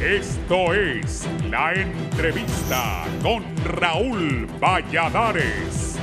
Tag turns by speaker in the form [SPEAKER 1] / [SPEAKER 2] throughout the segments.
[SPEAKER 1] Esto es La Entrevista con Raúl Valladares.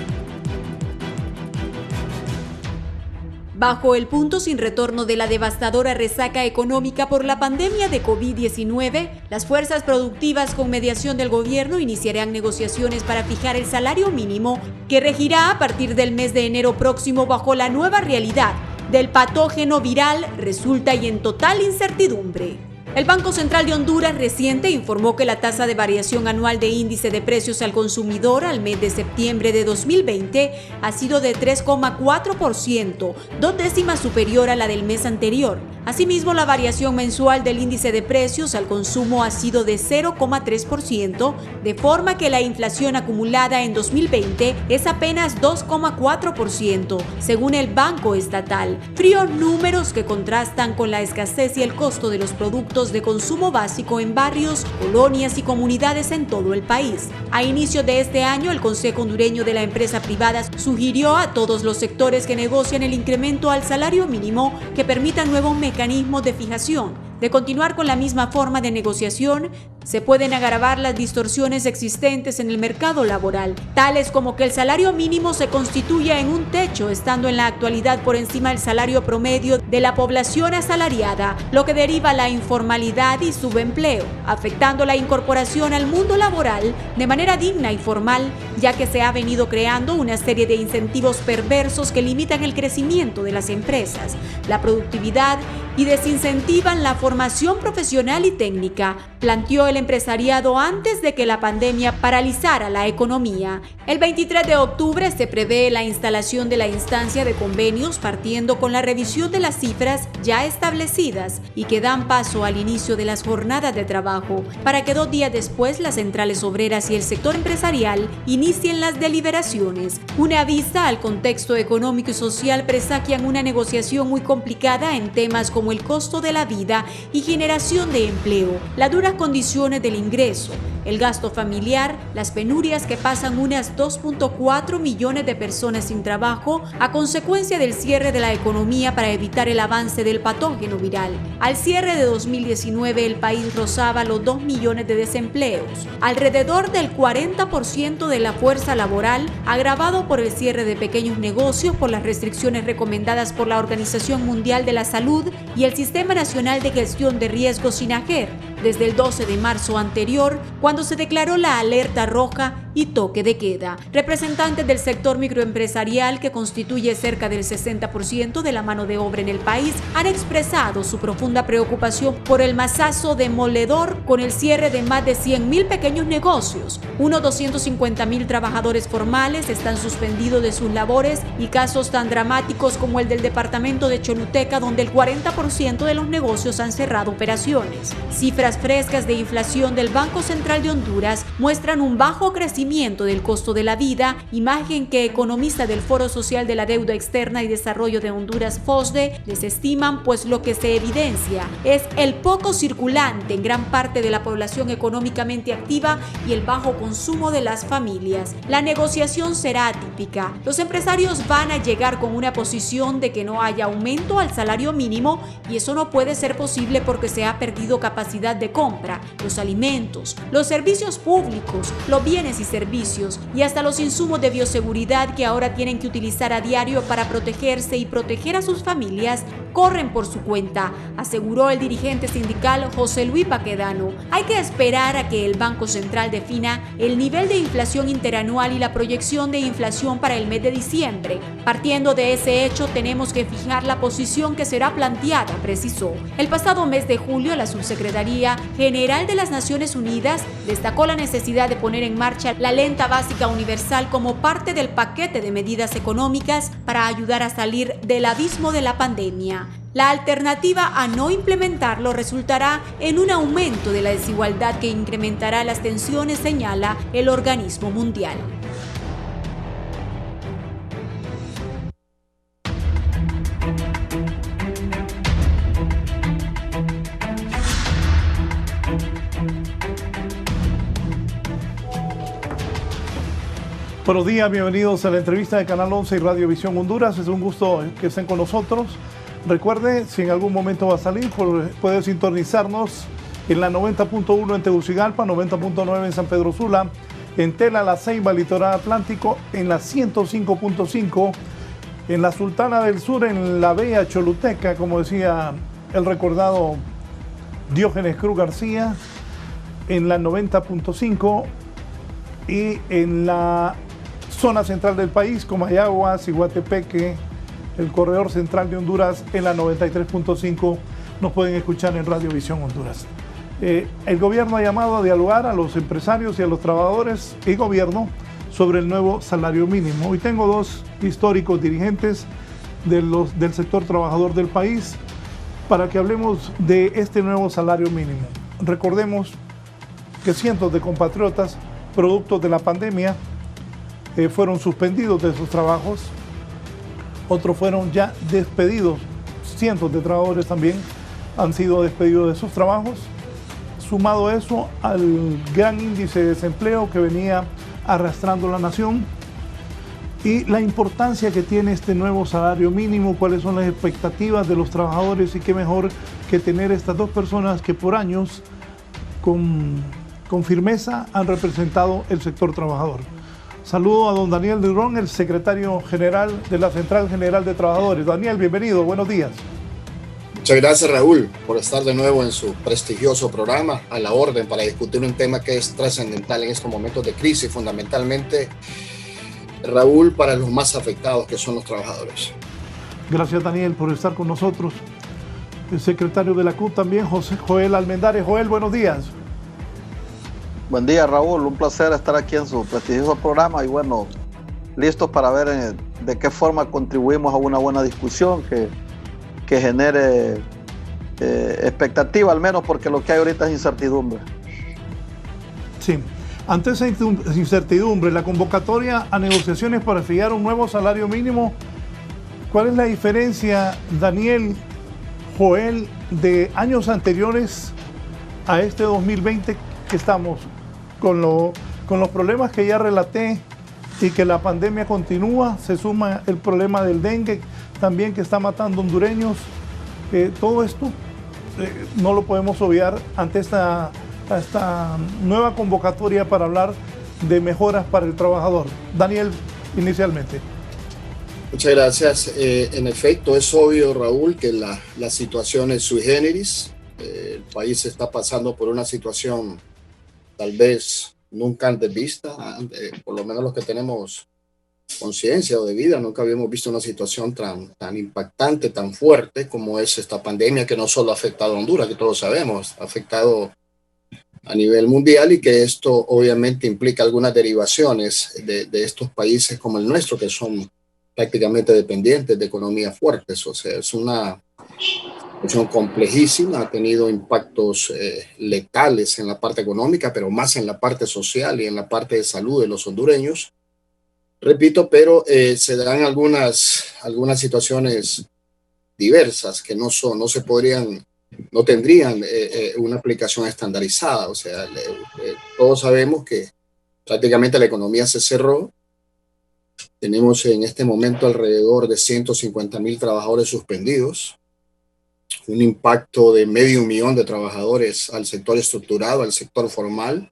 [SPEAKER 2] Bajo el punto sin retorno de la devastadora resaca económica por la pandemia de COVID-19, las fuerzas productivas con mediación del gobierno iniciarán negociaciones para fijar el salario mínimo que regirá a partir del mes de enero próximo bajo la nueva realidad del patógeno viral resulta y en total incertidumbre. El Banco Central de Honduras reciente informó que la tasa de variación anual de índice de precios al consumidor al mes de septiembre de 2020 ha sido de 3,4%, 2 décimas superior a la del mes anterior. Asimismo, la variación mensual del índice de precios al consumo ha sido de 0,3%, de forma que la inflación acumulada en 2020 es apenas 2,4%, según el Banco Estatal. Fríos números que contrastan con la escasez y el costo de los productos de consumo básico en barrios, colonias y comunidades en todo el país. A inicio de este año, el Consejo Hondureño de la Empresa Privada sugirió a todos los sectores que negocian el incremento al salario mínimo que permitan nuevos mecanismos de fijación. De continuar con la misma forma de negociación, se pueden agravar las distorsiones existentes en el mercado laboral, tales como que el salario mínimo se constituya en un techo, estando en la actualidad por encima del salario promedio de la población asalariada, lo que deriva la informalidad y subempleo, afectando la incorporación al mundo laboral de manera digna y formal, ya que se ha venido creando una serie de incentivos perversos que limitan el crecimiento de las empresas, la productividad y desincentivan la formación profesional y técnica, planteó el empresariado antes de que la pandemia paralizara la economía. El 23 de octubre se prevé la instalación de la instancia de convenios partiendo con la revisión de las cifras ya establecidas y que dan paso al inicio de las jornadas de trabajo, para que 2 días después las centrales obreras y el sector empresarial inicien las deliberaciones. Una vista al contexto económico y social presagian una negociación muy complicada en temas como el costo de la vida y generación de empleo, las duras condiciones del ingreso, el gasto familiar, las penurias que pasan unas 2,4 millones de personas sin trabajo a consecuencia del cierre de la economía para evitar el avance del patógeno viral. Al cierre de 2019 el país rozaba los 2 millones de desempleos, alrededor del 40% de la fuerza laboral, agravado por el cierre de pequeños negocios por las restricciones recomendadas por la Organización Mundial de la Salud y el Sistema Nacional de Gestión de Riesgos SINAGER, desde el 12 de marzo anterior, cuando se declaró la alerta roja y toque de queda. Representantes del sector microempresarial, que constituye cerca del 60% de la mano de obra en el país, han expresado su profunda preocupación por el mazazo demoledor con el cierre de más de 100,000 pequeños negocios. Unos 250,000 trabajadores formales están suspendidos de sus labores y casos tan dramáticos como el del departamento de Choluteca, donde el 40% de los negocios han cerrado operaciones. Cifras frescas de inflación del Banco Central de Honduras muestran un bajo crecimiento del costo de la vida, imagen que economistas del Foro Social de la Deuda Externa y Desarrollo de Honduras, FOSDE, desestiman, pues lo que se evidencia es el poco circulante en gran parte de la población económicamente activa y el bajo consumo de las familias. La negociación será atípica. Los empresarios van a llegar con una posición de que no haya aumento al salario mínimo y eso no puede ser posible porque se ha perdido capacidad de compra, los alimentos, los servicios públicos, los bienes y servicios y hasta los insumos de bioseguridad que ahora tienen que utilizar a diario para protegerse y proteger a sus familias, corren por su cuenta, aseguró el dirigente sindical José Luis Baquedano. Hay que esperar a que el Banco Central defina el nivel de inflación interanual y la proyección de inflación para el mes de diciembre. Partiendo de ese hecho, tenemos que fijar la posición que será planteada, precisó. El pasado mes de julio, la Subsecretaría General de las Naciones Unidas destacó la necesidad de poner en marcha la Renta Básica Universal como parte del paquete de medidas económicas para ayudar a salir del abismo de la pandemia. La alternativa a no implementarlo resultará en un aumento de la desigualdad que incrementará las tensiones, señala el organismo mundial.
[SPEAKER 3] Buenos días, bienvenidos a la entrevista de Canal 11 y Radio Visión Honduras. Es un gusto que estén con nosotros. Recuerde, si en algún momento va a salir, puede sintonizarnos en la 90.1 en Tegucigalpa, 90.9 en San Pedro Sula, en Tela, La Ceiba, Litoral Atlántico, en la 105.5, en la Sultana del Sur, en la Bella Choluteca, como decía el recordado Diógenes Cruz García, en la 90.5 y en la zona central del país, Comayagua, Ciguatepeque, el corredor central de Honduras, en la 93.5 nos pueden escuchar en Radio Visión Honduras. El gobierno ha llamado a dialogar a los empresarios y a los trabajadores y gobierno sobre el nuevo salario mínimo. Hoy tengo dos históricos dirigentes del sector trabajador del país para que hablemos de este nuevo salario mínimo. Recordemos que cientos de compatriotas, productos de la pandemia, fueron suspendidos de sus trabajos, otros fueron ya despedidos, cientos de trabajadores también han sido despedidos de sus trabajos, sumado eso al gran índice de desempleo que venía arrastrando la nación y la importancia que tiene este nuevo salario mínimo, cuáles son las expectativas de los trabajadores y qué mejor que tener estas dos personas que por años con firmeza han representado el sector trabajador. Saludo a don Daniel Durón, el secretario general de la Central General de Trabajadores. Daniel, bienvenido, buenos días.
[SPEAKER 4] Muchas gracias, Raúl, por estar de nuevo en su prestigioso programa, a la orden para discutir un tema que es trascendental en estos momentos de crisis, fundamentalmente, Raúl, para los más afectados, que son los trabajadores.
[SPEAKER 3] Gracias, Daniel, por estar con nosotros. El secretario de la CUT también, Joel Almendares. Joel, buenos días.
[SPEAKER 5] Buen día, Raúl, un placer estar aquí en su prestigioso programa y bueno, listos para ver de qué forma contribuimos a una buena discusión que genere expectativa, al menos porque lo que hay ahorita es incertidumbre.
[SPEAKER 3] Sí, ante esa incertidumbre, la convocatoria a negociaciones para fijar un nuevo salario mínimo, ¿cuál es la diferencia, Daniel, Joel, de años anteriores a este 2020 que estamos con los problemas que ya relaté y que la pandemia continúa? Se suma el problema del dengue también que está matando hondureños. Todo esto no lo podemos obviar ante esta nueva convocatoria para hablar de mejoras para el trabajador. Daniel, inicialmente.
[SPEAKER 4] Muchas gracias. En efecto, es obvio, Raúl, que la situación es sui generis. El país está pasando por una situación tal vez nunca antes vista, por lo menos los que tenemos conciencia o de vida, nunca habíamos visto una situación tan impactante, tan fuerte como es esta pandemia, que no solo ha afectado a Honduras, que todos sabemos, ha afectado a nivel mundial y que esto obviamente implica algunas derivaciones de estos países como el nuestro, que son prácticamente dependientes de economías fuertes. O sea, es una situación complejísima, ha tenido impactos letales en la parte económica, pero más en la parte social y en la parte de salud de los hondureños. Repito, pero se dan algunas situaciones diversas que no tendrían una aplicación estandarizada. O sea, todos sabemos que prácticamente la economía se cerró. Tenemos en este momento alrededor de 150,000 trabajadores suspendidos, un impacto de 500,000 de trabajadores al sector estructurado, al sector formal.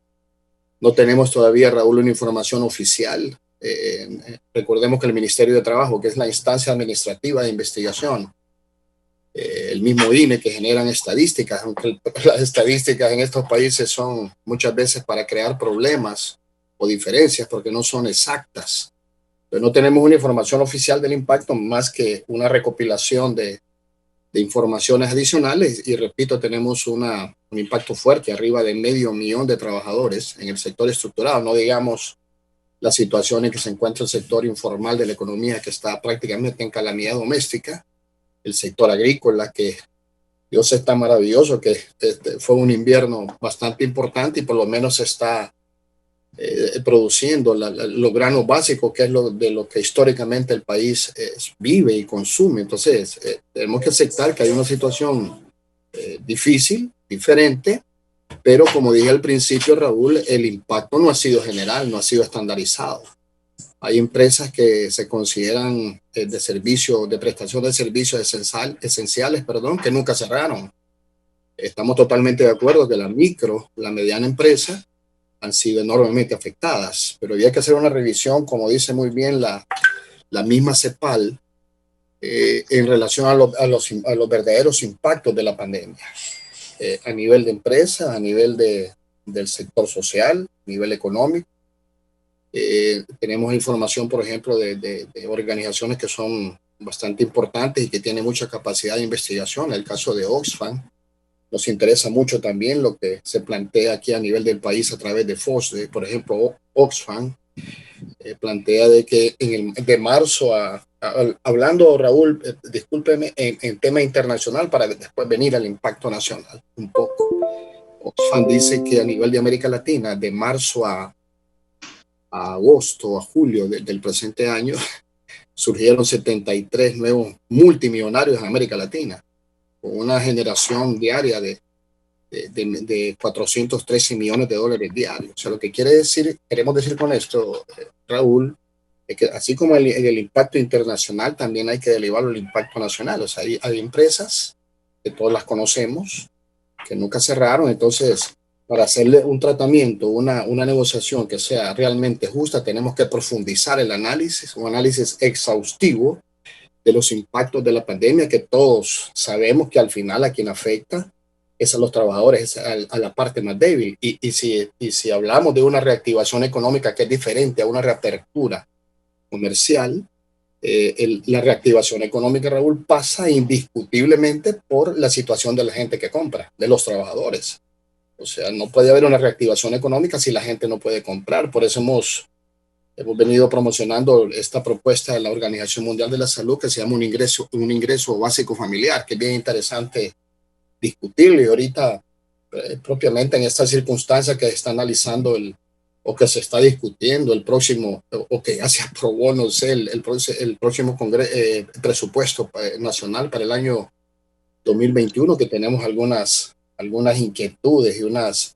[SPEAKER 4] No tenemos todavía, Raúl, una información oficial. Recordemos que el Ministerio de Trabajo, que es la instancia administrativa de investigación, el mismo INE, que generan estadísticas, aunque las estadísticas en estos países son muchas veces para crear problemas o diferencias porque no son exactas. Pero no tenemos una información oficial del impacto más que una recopilación de informaciones adicionales y repito, tenemos un impacto fuerte, arriba de 500,000 de trabajadores en el sector estructurado, no digamos la situación en que se encuentra el sector informal de la economía, que está prácticamente en calamidad doméstica, el sector agrícola, que Dios está maravilloso, que fue un invierno bastante importante y por lo menos está produciendo los granos básicos, que es de lo que históricamente el país vive y consume. Entonces, tenemos que aceptar que hay una situación difícil, diferente, pero como dije al principio, Raúl, el impacto no ha sido general, no ha sido estandarizado. Hay empresas que se consideran de prestación de servicios esenciales, que nunca cerraron. Estamos totalmente de acuerdo que la micro, la mediana empresa han sido enormemente afectadas, pero había que hacer una revisión, como dice muy bien la misma CEPAL, en relación a los verdaderos impactos de la pandemia, a nivel de empresa, a nivel del sector social, a nivel económico. Tenemos información, por ejemplo, de organizaciones que son bastante importantes y que tienen mucha capacidad de investigación. El caso de Oxfam. Nos interesa mucho también lo que se plantea aquí a nivel del país a través de FOSDE. Por ejemplo, Oxfam plantea de que de marzo hablando, Raúl, discúlpeme, en tema internacional para después venir al impacto nacional un poco. Oxfam dice que a nivel de América Latina, de marzo a agosto, a julio del presente año, surgieron 73 nuevos multimillonarios en América Latina, con una generación diaria de 413 millones de dólares diarios. O sea, lo que queremos decir con esto, Raúl, es que así como en el impacto internacional, también hay que derivar el impacto nacional. O sea, hay empresas que todas las conocemos, que nunca cerraron. Entonces, para hacerle un tratamiento, una negociación que sea realmente justa, tenemos que profundizar el análisis, un análisis exhaustivo de los impactos de la pandemia, que todos sabemos que al final a quien afecta es a los trabajadores, es a la parte más débil. Y si hablamos de una reactivación económica que es diferente a una reapertura comercial, la reactivación económica, Raúl, pasa indiscutiblemente por la situación de la gente que compra, de los trabajadores. O sea, no puede haber una reactivación económica si la gente no puede comprar. Por eso hemos venido promocionando esta propuesta de la Organización Mundial de la Salud que se llama un ingreso básico familiar, que es bien interesante discutirlo. Y ahorita, propiamente en esta circunstancia que se está analizando o que se está discutiendo el próximo, o que ya se aprobó, no sé, el próximo presupuesto nacional para el año 2021, que tenemos algunas inquietudes y unas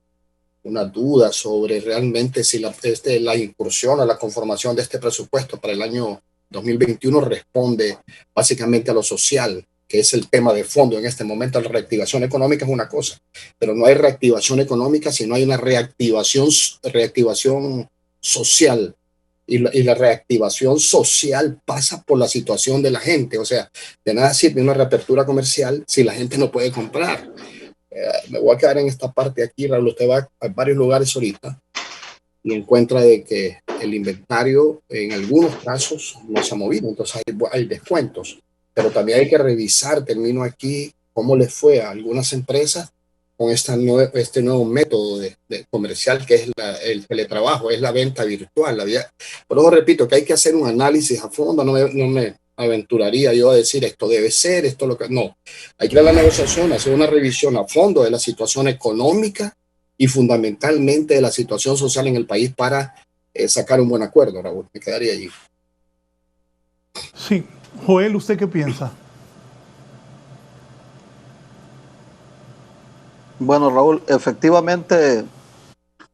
[SPEAKER 4] dudas sobre realmente si la incursión o la conformación de este presupuesto para el año 2021 responde básicamente a lo social, que es el tema de fondo en este momento. La reactivación económica es una cosa, pero no hay reactivación económica si no hay una reactivación social. Y la reactivación social pasa por la situación de la gente. O sea, de nada sirve una reapertura comercial si la gente no puede comprar. Me voy a quedar en esta parte aquí, Raúl. Usted va a varios lugares ahorita y encuentra de que el inventario en algunos casos no se ha movido, entonces hay descuentos, pero también hay que revisar, termino aquí, cómo les fue a algunas empresas con este nuevo método de comercial que es el teletrabajo, es la venta virtual. Por eso repito que hay que hacer un análisis a fondo. No me aventuraría yo a decir esto debe ser, esto lo que... No, hay que ir a la negociación, hacer una revisión a fondo de la situación económica y fundamentalmente de la situación social en el país para sacar un buen acuerdo, Raúl. Me quedaría allí.
[SPEAKER 3] Sí. Joel, ¿usted qué piensa?
[SPEAKER 5] Bueno, Raúl, efectivamente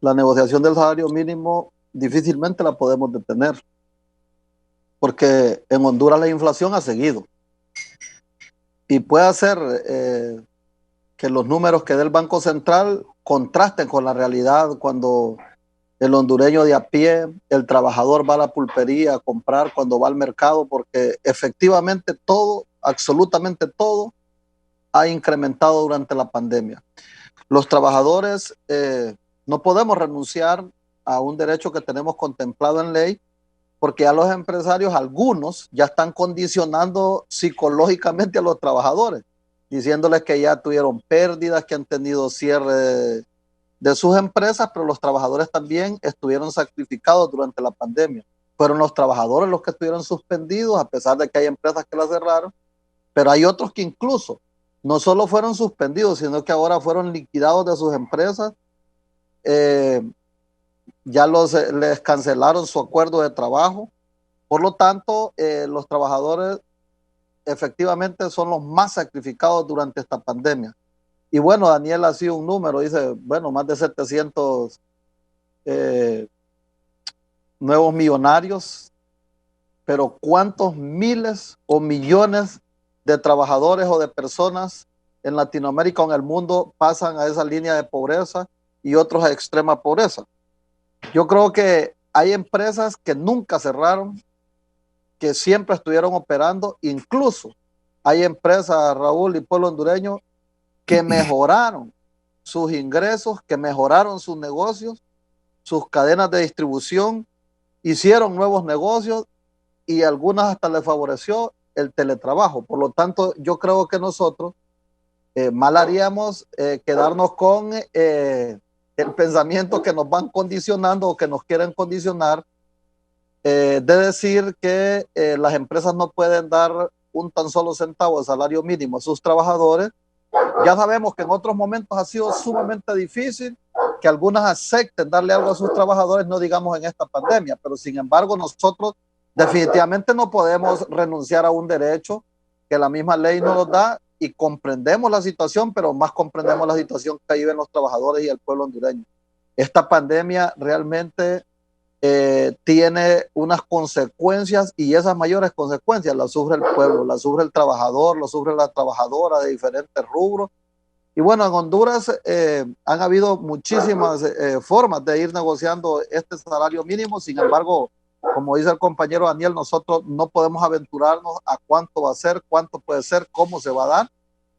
[SPEAKER 5] la negociación del salario mínimo difícilmente la podemos detener, porque en Honduras la inflación ha seguido. Y puede ser que los números que dé el Banco Central contrasten con la realidad cuando el hondureño de a pie, el trabajador va a la pulpería a comprar, cuando va al mercado, porque efectivamente todo, absolutamente todo, ha incrementado durante la pandemia. Los trabajadores no podemos renunciar a un derecho que tenemos contemplado en ley, porque ya los empresarios, algunos, ya están condicionando psicológicamente a los trabajadores, diciéndoles que ya tuvieron pérdidas, que han tenido cierre de sus empresas, pero los trabajadores también estuvieron sacrificados durante la pandemia. Fueron los trabajadores los que estuvieron suspendidos, a pesar de que hay empresas que las cerraron, pero hay otros que incluso no solo fueron suspendidos, sino que ahora fueron liquidados de sus empresas. Ya les cancelaron su acuerdo de trabajo. Por lo tanto, los trabajadores efectivamente son los más sacrificados durante esta pandemia. Y bueno, Daniel ha sido un número, dice, bueno, más de 700 nuevos millonarios, pero ¿cuántos miles o millones de trabajadores o de personas en Latinoamérica o en el mundo pasan a esa línea de pobreza y otros a extrema pobreza. Yo creo que hay empresas que nunca cerraron, que siempre estuvieron operando, incluso hay empresas, Raúl y pueblo hondureño, que mejoraron sus ingresos, que mejoraron sus negocios, sus cadenas de distribución, hicieron nuevos negocios y algunas hasta les favoreció el teletrabajo. Por lo tanto, yo creo que nosotros mal haríamos quedarnos con el pensamiento que nos van condicionando o que nos quieren condicionar, de decir que las empresas no pueden dar un tan solo centavo de salario mínimo a sus trabajadores. Ya sabemos que en otros momentos ha sido sumamente difícil que algunas acepten darle algo a sus trabajadores, no digamos en esta pandemia, pero sin embargo nosotros definitivamente no podemos renunciar a un derecho que la misma ley nos da, y comprendemos la situación, pero más comprendemos la situación que viven los trabajadores y el pueblo hondureño. Esta pandemia realmente tiene unas consecuencias, y esas mayores consecuencias las sufre el pueblo, las sufre el trabajador, las sufre la trabajadora de diferentes rubros. Y bueno, en Honduras han habido muchísimas formas de ir negociando este salario mínimo. Sin embargo, como dice el compañero Daniel, nosotros no podemos aventurarnos a cuánto va a ser, cuánto puede ser, cómo se va a dar,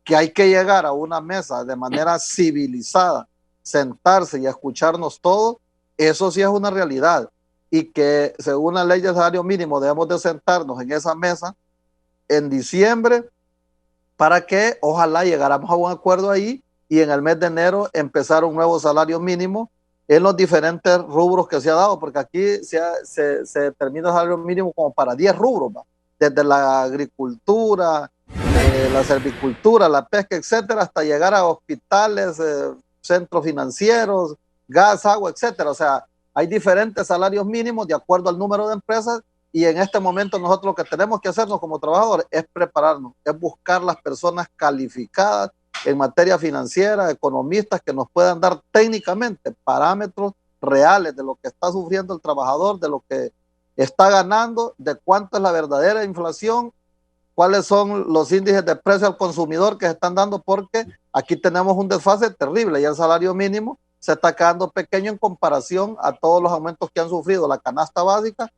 [SPEAKER 5] que hay que llegar a una mesa de manera civilizada, sentarse y escucharnos todos. Eso sí es una realidad, y que según la ley de salario mínimo debemos de sentarnos en esa mesa en diciembre para que ojalá llegáramos a un acuerdo ahí y en el mes de enero empezar un nuevo salario mínimo en los diferentes rubros que se ha dado, porque aquí se determina el salario mínimo como para 10 rubros, ¿va? Desde la agricultura, la servicultura, la pesca, etcétera, hasta llegar a hospitales, centros financieros, gas, agua, etcétera. O sea, hay diferentes salarios mínimos de acuerdo al número de empresas, y en este momento nosotros lo que tenemos que hacernos como trabajadores es prepararnos, es buscar las personas calificadas en materia financiera, economistas que nos puedan dar técnicamente parámetros reales de lo que está sufriendo el trabajador, de lo que está ganando, de cuánto es la verdadera inflación, cuáles son los índices de precio al consumidor que se están dando, porque aquí tenemos un desfase terrible y el salario mínimo se está quedando pequeño en comparación a todos los aumentos que han sufrido la canasta básica.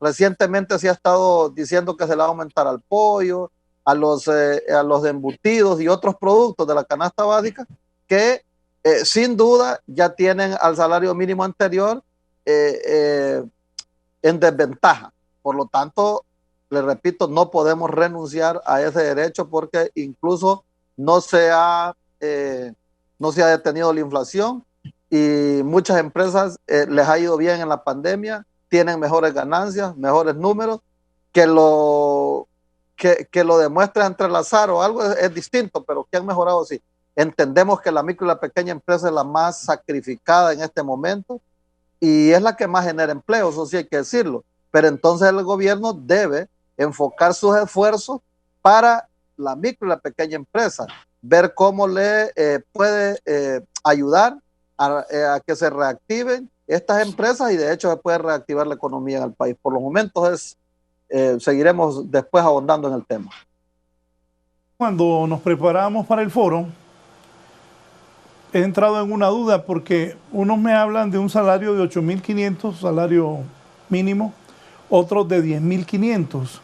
[SPEAKER 5] Recientemente se ha estado diciendo que se le va a aumentar al pollo, a los embutidos y otros productos de la canasta básica que sin duda ya tienen al salario mínimo anterior en desventaja. Por lo tanto, le repito, no podemos renunciar a ese derecho, porque incluso no se ha detenido la inflación y muchas empresas les ha ido bien en la pandemia, tienen mejores ganancias, mejores números. Que lo demuestre entre el azar o algo es distinto, pero que han mejorado, sí. Entendemos que la micro y la pequeña empresa es la más sacrificada en este momento y es la que más genera empleo, eso sí hay que decirlo. Pero entonces el gobierno debe enfocar sus esfuerzos para la micro y la pequeña empresa, ver cómo le puede ayudar a que se reactiven estas empresas, y de hecho se puede reactivar la economía en el país. Por los momentos seguiremos después ahondando en el tema.
[SPEAKER 3] Cuando nos preparamos para el foro, he entrado en una duda, porque unos me hablan de un salario de 8.500, salario mínimo, otros de 10.500,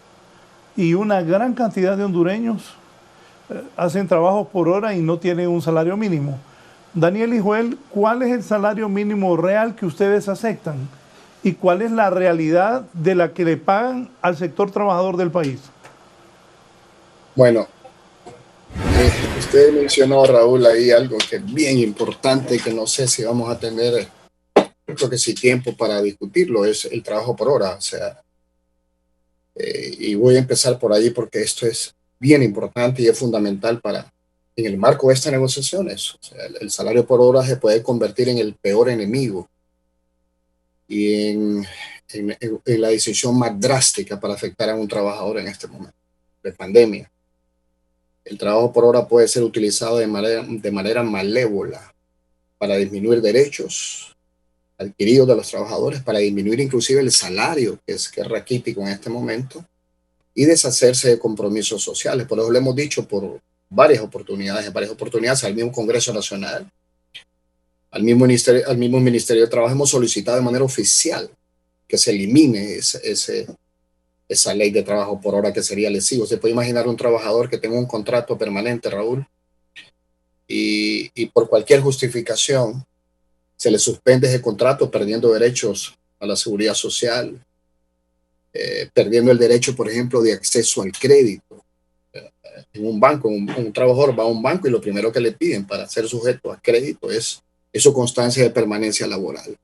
[SPEAKER 3] y una gran cantidad de hondureños hacen trabajos por hora y no tienen un salario mínimo. Daniel y Joel, ¿cuál es el salario mínimo real que ustedes aceptan? ¿Y cuál es la realidad de la que le pagan al sector trabajador del país?
[SPEAKER 4] Bueno, usted mencionó, Raúl, ahí algo que es bien importante, que no sé si vamos a tener, creo que sí, tiempo para discutirlo, es el trabajo por hora. O sea, y voy a empezar por ahí porque esto es bien importante y es fundamental en el marco de estas negociaciones. O sea, el salario por hora se puede convertir en el peor enemigo y en la decisión más drástica para afectar a un trabajador en este momento de pandemia. El trabajo por hora puede ser utilizado de manera malévola para disminuir derechos adquiridos de los trabajadores, para disminuir inclusive el salario, que es raquítico en este momento, y deshacerse de compromisos sociales. Por eso lo hemos dicho, por varias oportunidades al mismo Congreso Nacional, al mismo Ministerio de Trabajo. Hemos solicitado de manera oficial que se elimine esa ley de trabajo por hora que sería lesivo. Se puede imaginar un trabajador que tenga un contrato permanente, Raúl, y por cualquier justificación se le suspende ese contrato, perdiendo derechos a la seguridad social, perdiendo el derecho, por ejemplo, de acceso al crédito. En un banco, un trabajador va a un banco y lo primero que le piden para ser sujeto a crédito es su constancia de permanencia laboral.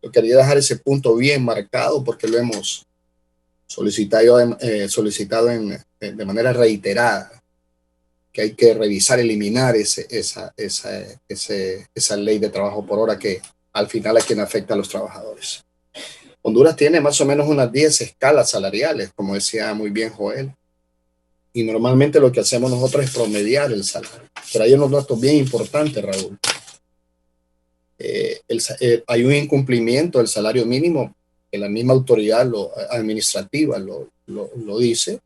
[SPEAKER 4] Yo quería dejar ese punto bien marcado porque lo hemos solicitado de manera reiterada, que hay que revisar, eliminar esa ley de trabajo por hora que al final es quien afecta a los trabajadores. Honduras tiene más o menos unas 10 escalas salariales, como decía muy bien Joel, y normalmente lo que hacemos nosotros es promediar el salario. Pero hay unos datos bien importantes, Raúl. Hay un incumplimiento del salario mínimo, que la misma autoridad administrativa lo dice,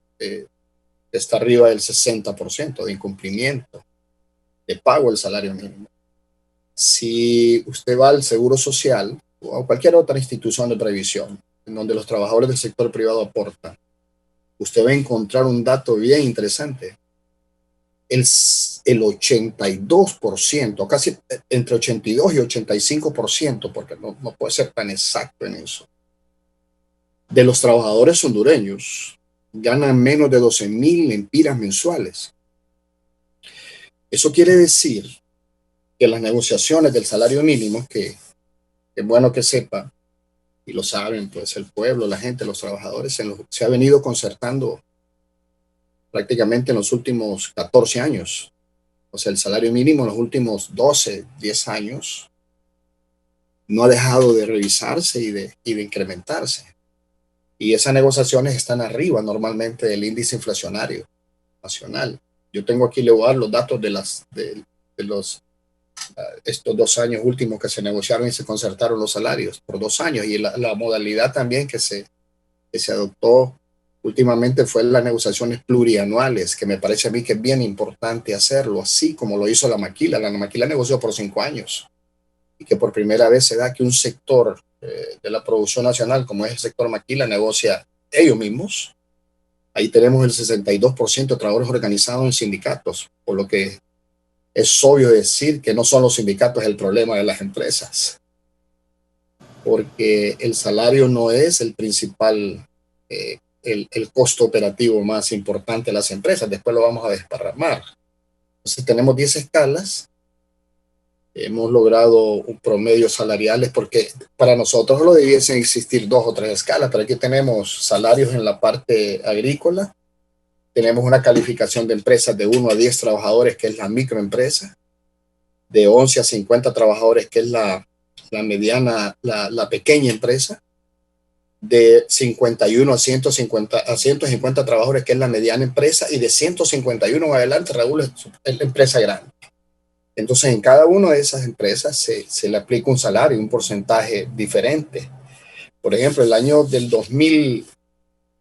[SPEAKER 4] está arriba del 60% de incumplimiento de pago del salario mínimo. Si usted va al Seguro Social o a cualquier otra institución de previsión en donde los trabajadores del sector privado aportan, usted va a encontrar un dato bien interesante. El 82%, casi entre 82 y 85%, porque no puede ser tan exacto en eso, de los trabajadores hondureños ganan menos de 12,000 lempiras mensuales. Eso quiere decir que las negociaciones del salario mínimo, que es bueno que sepa, y lo saben pues el pueblo, la gente, los trabajadores, se ha venido concertando prácticamente en los últimos 14 años. O sea, el salario mínimo en los últimos 12, 10 años no ha dejado de revisarse y de incrementarse. Y esas negociaciones están arriba normalmente del índice inflacionario nacional. Yo tengo aquí, le voy a dar los datos de estos 2 años últimos que se negociaron y se concertaron los salarios por 2 años. Y la modalidad también que se adoptó últimamente fue las negociaciones plurianuales, que me parece a mí que es bien importante hacerlo, así como lo hizo la Maquila. La Maquila negoció por 5 años y que por primera vez se da que un sector de la producción nacional, como es el sector Maquila, negocia ellos mismos. Ahí tenemos el 62% de trabajadores organizados en sindicatos, por lo que es obvio decir que no son los sindicatos el problema de las empresas, porque el salario no es el principal el costo operativo más importante de las empresas. Después lo vamos a desparramar. Entonces tenemos 10 escalas. Hemos logrado un promedio salariales, porque para nosotros lo debiesen existir 2 o 3 escalas, pero aquí tenemos salarios en la parte agrícola, tenemos una calificación de empresas de 1 a 10 trabajadores, que es la microempresa, de 11 a 50 trabajadores, que es la mediana, la pequeña empresa, de 51 a 150 trabajadores, que es la mediana empresa, y de 151 en adelante, Raúl, es la empresa grande. Entonces, en cada una de esas empresas se le aplica un salario, un porcentaje diferente. Por ejemplo, el año del 2000,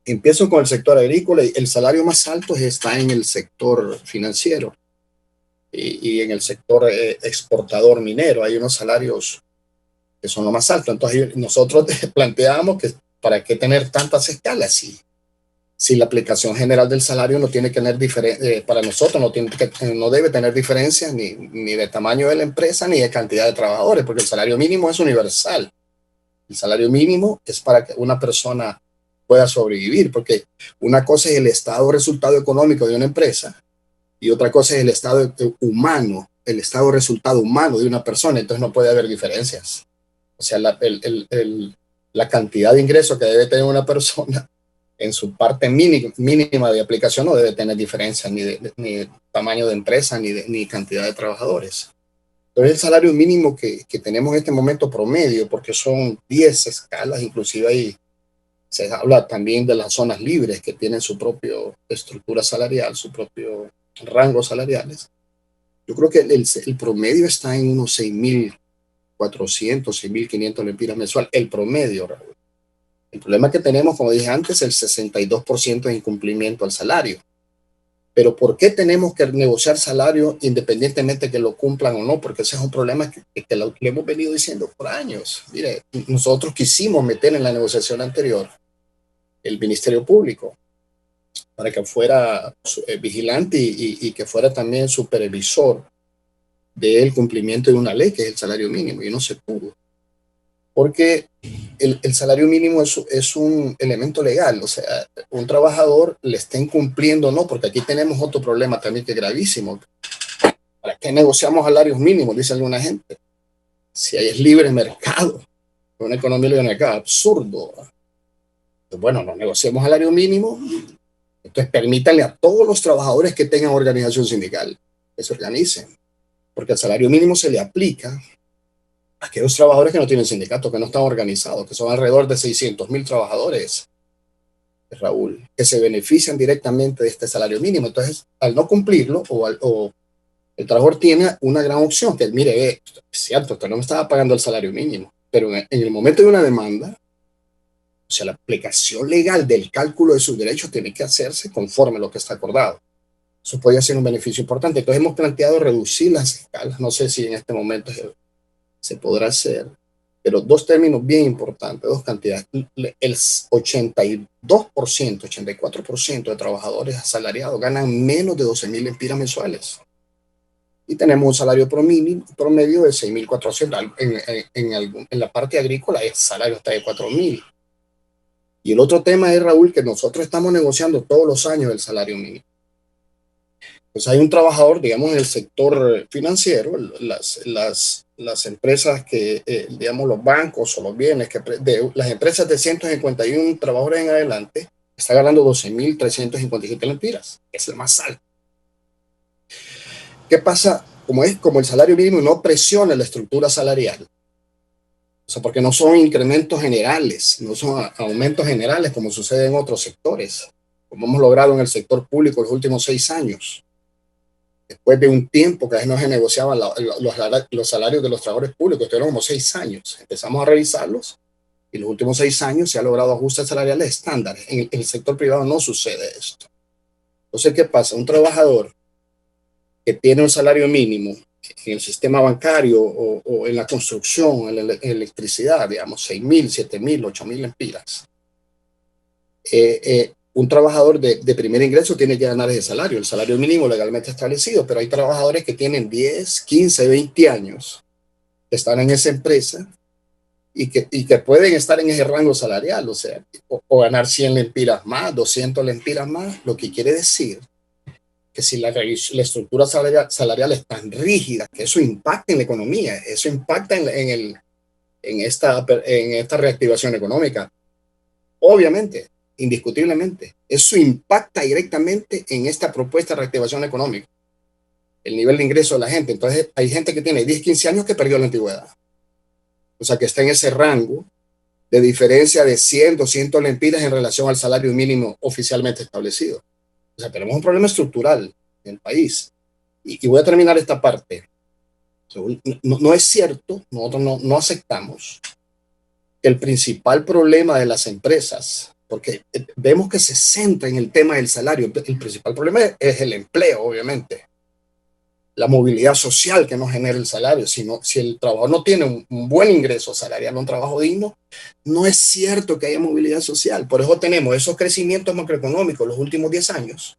[SPEAKER 4] empiezo con el sector agrícola, y el salario más alto está en el sector financiero y en el sector exportador minero. Hay unos salarios que son los más altos. Entonces, nosotros planteamos que ¿para qué tener tantas escalas? Si la aplicación general del salario no tiene que tener para nosotros no debe tener diferencias ni de tamaño de la empresa ni de cantidad de trabajadores, porque el salario mínimo es universal. El salario mínimo es para que una persona pueda sobrevivir, porque una cosa es el estado resultado económico de una empresa y otra cosa es el estado humano, el estado resultado humano de una persona. Entonces no puede haber diferencias. O sea, la cantidad de ingresos que debe tener una persona en su parte mínima de aplicación no debe tener diferencia ni de tamaño de empresa ni cantidad de trabajadores. Entonces el salario mínimo que tenemos en este momento promedio, porque son 10 escalas, inclusive ahí se habla también de las zonas libres que tienen su propia estructura salarial, su propio rango salariales. Yo creo que el promedio está en unos 6,400, 6,500 lempiras mensual, el promedio, Raúl. El problema que tenemos, como dije antes, es el 62% de incumplimiento al salario. Pero ¿por qué tenemos que negociar salario independientemente que lo cumplan o no? Porque ese es un problema que le hemos venido diciendo por años. Mire, nosotros quisimos meter en la negociación anterior el Ministerio Público para que fuera vigilante y que fuera también supervisor del cumplimiento de una ley, que es el salario mínimo, y no se pudo. Porque el salario mínimo es un elemento legal, o sea, un trabajador le está incumpliendo o no, porque aquí tenemos otro problema también que es gravísimo. ¿Para qué negociamos salarios mínimos? Dice alguna gente. Si hay es libre mercado, una economía libre mercado, absurdo. Pues bueno, no negociemos salario mínimo, entonces permítanle a todos los trabajadores que tengan organización sindical que se organicen, porque el salario mínimo se le aplica a aquellos trabajadores que no tienen sindicato, que no están organizados, que son alrededor de 600,000 trabajadores, Raúl, que se benefician directamente de este salario mínimo. Entonces, al no cumplirlo, o el trabajador tiene una gran opción, que mire, es cierto, usted no me estaba pagando el salario mínimo, pero en el momento de una demanda, o sea, la aplicación legal del cálculo de sus derechos tiene que hacerse conforme a lo que está acordado. Eso podría ser un beneficio importante. Entonces hemos planteado reducir las escalas. No sé si en este momento se podrá hacer, pero dos términos bien importantes, dos cantidades. El 82%, 84% de trabajadores asalariados ganan menos de 12,000 lempiras mensuales. Y tenemos un salario promedio de 6,400. En la parte agrícola el salario está de 4,000. Y el otro tema es, Raúl, que nosotros estamos negociando todos los años el salario mínimo. Pues hay un trabajador, digamos, en el sector financiero, las empresas que, digamos, los bancos o los bienes, las empresas de 151 trabajadores en adelante, está ganando 12,357 lempiras. Es la más alta. ¿Qué pasa? Como el salario mínimo no presiona la estructura salarial, o sea, porque no son incrementos generales, no son aumentos generales como sucede en otros sectores, como hemos logrado en el sector público los últimos 6 años. Después de un tiempo que no se negociaban los salarios de los trabajadores públicos, estuvieron como 6 años. Empezamos a revisarlos y los últimos 6 años se ha logrado ajustes salariales estándares. En el sector privado no sucede esto. Entonces, ¿qué pasa? Un trabajador que tiene un salario mínimo en el sistema bancario o en la construcción, en la electricidad, digamos, 6,000, 7,000, 8,000 lempiras. Un trabajador de primer ingreso tiene que ganar ese salario, el salario mínimo legalmente establecido, pero hay trabajadores que tienen 10, 15, 20 años, que están en esa empresa y que pueden estar en ese rango salarial, o sea, o ganar 100 lempiras más, 200 lempiras más, lo que quiere decir que si la estructura salarial es tan rígida, que eso impacta en la economía, eso impacta en esta reactivación económica. Obviamente, indiscutiblemente, eso impacta directamente en esta propuesta de reactivación económica, el nivel de ingreso de la gente. Entonces, hay gente que tiene 10, 15 años que perdió la antigüedad. O sea, que está en ese rango de diferencia de 100, 200 lempiras en relación al salario mínimo oficialmente establecido. O sea, tenemos un problema estructural en el país. Y voy a terminar esta parte. No es cierto, nosotros no aceptamos que el principal problema de las empresas, porque vemos que se centra en el tema del salario, el principal problema es el empleo, obviamente. La movilidad social que nos genera el salario. Si el trabajador no tiene un buen ingreso salarial, un trabajo digno, no es cierto que haya movilidad social. Por eso tenemos esos crecimientos macroeconómicos los últimos 10 años,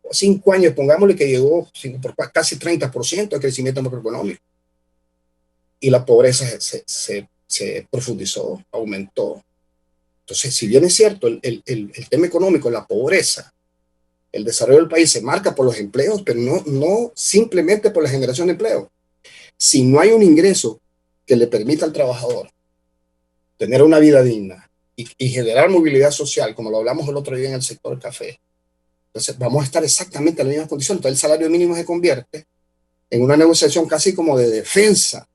[SPEAKER 4] 5 años, pongámosle que llegó por casi 30% de crecimiento macroeconómico. Y la pobreza se profundizó, aumentó. Entonces, si bien es cierto, el tema económico, la pobreza, el desarrollo del país se marca por los empleos, pero no simplemente por la generación de empleo. Si no hay un ingreso que le permita al trabajador tener una vida digna y generar movilidad social, como lo hablamos el otro día en el sector café, entonces vamos a estar exactamente en la misma condición. Entonces el salario mínimo se convierte en una negociación casi como de defensa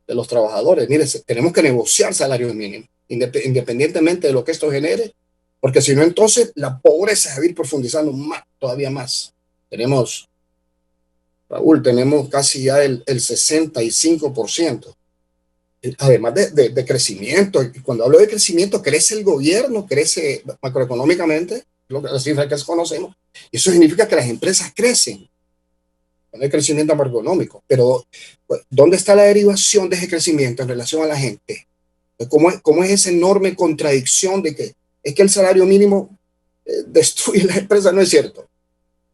[SPEAKER 4] de los trabajadores. Mire, tenemos que negociar salarios mínimos, independientemente de lo que esto genere, porque si no, entonces la pobreza se va a ir profundizando todavía más. Raúl, tenemos casi ya el 65%. Además de crecimiento. Y cuando hablo de crecimiento, crece el gobierno, crece macroeconómicamente, la cifra que conocemos. Y eso significa que las empresas crecen. No hay crecimiento macroeconómico. Pero, ¿dónde está la derivación de ese crecimiento en relación a la gente? ¿Cómo es esa enorme contradicción de que es que el salario mínimo destruye las empresas? No es cierto.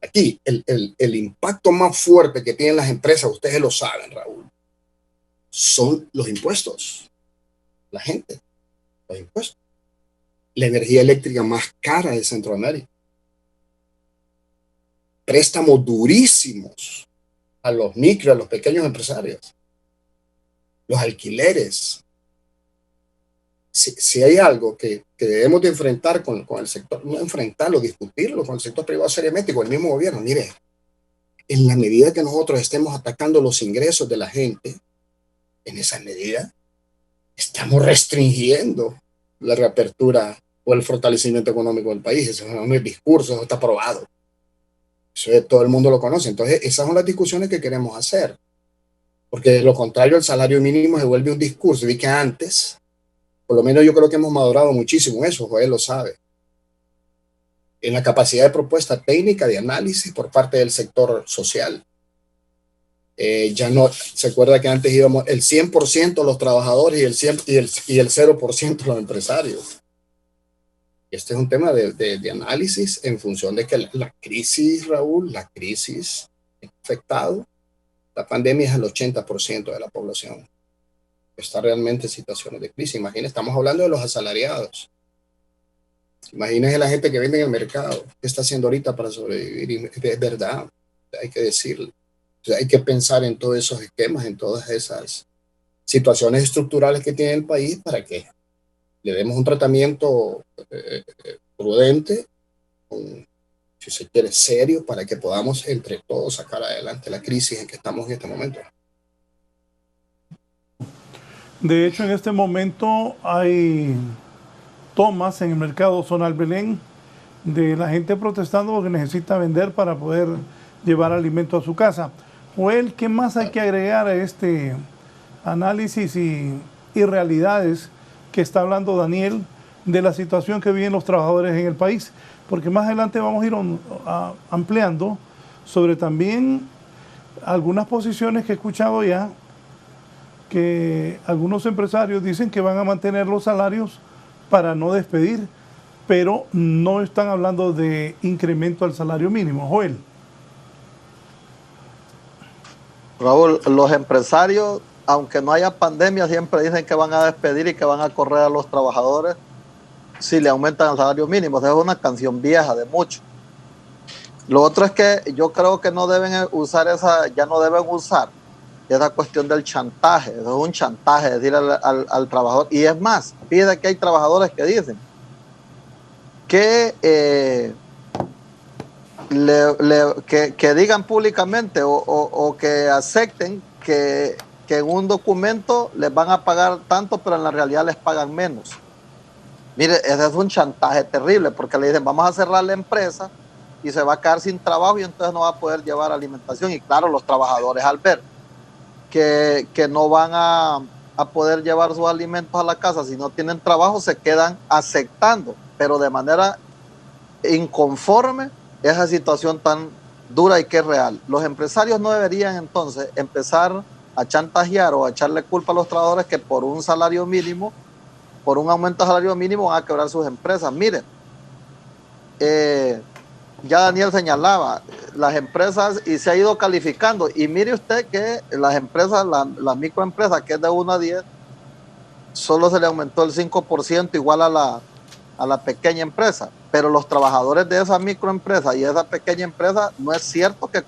[SPEAKER 4] Aquí, el impacto más fuerte que tienen las empresas, ustedes lo saben, Raúl, son los impuestos. La gente, los impuestos. La energía eléctrica más cara de Centroamérica. Préstamos durísimos a los micro, a los pequeños empresarios. Los alquileres. Si hay algo que debemos de enfrentar con el sector, no enfrentarlo, discutirlo con el sector privado seriamente, con el mismo gobierno. Mire, en la medida que nosotros estemos atacando los ingresos de la gente, en esa medida estamos restringiendo la reapertura o el fortalecimiento económico del país. Eso no es discurso, eso está probado. Eso todo el mundo lo conoce. Entonces, esas son las discusiones que queremos hacer. Porque de lo contrario, el salario mínimo se vuelve un discurso. Y que antes, por lo menos yo creo que hemos madurado muchísimo en eso, Joel lo sabe. En la capacidad de propuesta técnica, de análisis por parte del sector social. Ya no, se acuerda que antes íbamos el 100% los trabajadores y el 0% los empresarios. Este es un tema de análisis en función de que la crisis, Raúl, la crisis ha afectado. La pandemia es el 80% de la población. Está realmente en situaciones de crisis. Imagínense, estamos hablando de los asalariados. Imagínense la gente que vende en el mercado. ¿Qué está haciendo ahorita para sobrevivir? Y es verdad, hay que decirlo. Hay que pensar en todos esos esquemas, en todas esas situaciones estructurales que tiene el país para que le demos un tratamiento prudente, si se quiere serio, para que podamos entre todos sacar adelante la crisis en que estamos en este momento.
[SPEAKER 3] De hecho, en este momento hay tomas en el mercado Zonal Belén de la gente protestando porque necesita vender para poder llevar alimento a su casa. Joel, ¿qué más hay que agregar a este análisis y realidades que está hablando Daniel de la situación que viven los trabajadores en el país? Porque más adelante vamos a ir ampliando sobre también algunas posiciones que he escuchado ya, que algunos empresarios dicen que van a mantener los salarios para no despedir, pero no están hablando de incremento al salario mínimo. Joel.
[SPEAKER 5] Raúl, los empresarios, aunque no haya pandemia, siempre dicen que van a despedir y que van a correr a los trabajadores si le aumentan el salario mínimo. Esa es una canción vieja de mucho. Lo otro es que yo creo que no deben usar ya no deben usar esa cuestión del chantaje. Eso es un chantaje, decir al trabajador. Y es más, fíjate que hay trabajadores que dicen que que digan públicamente o que acepten que en un documento les van a pagar tanto, pero en la realidad les pagan menos. Mire, ese es un chantaje terrible, porque le dicen, vamos a cerrar la empresa y se va a quedar sin trabajo y entonces no va a poder llevar alimentación. Y claro, los trabajadores al ver que no van a poder llevar sus alimentos a la casa si no tienen trabajo, se quedan aceptando, pero de manera inconforme, esa situación tan dura y que es real. Los empresarios no deberían entonces empezar a chantajear o a echarle culpa a los trabajadores que por un salario mínimo, por un aumento de salario mínimo, van a quebrar sus empresas. Miren, ya Daniel señalaba, las empresas, y se ha ido calificando, y mire usted que las empresas, las microempresas, que es de 1 a 10, solo se le aumentó el 5%, igual a la pequeña empresa, pero los trabajadores de esa microempresa y esa pequeña empresa, no es cierto que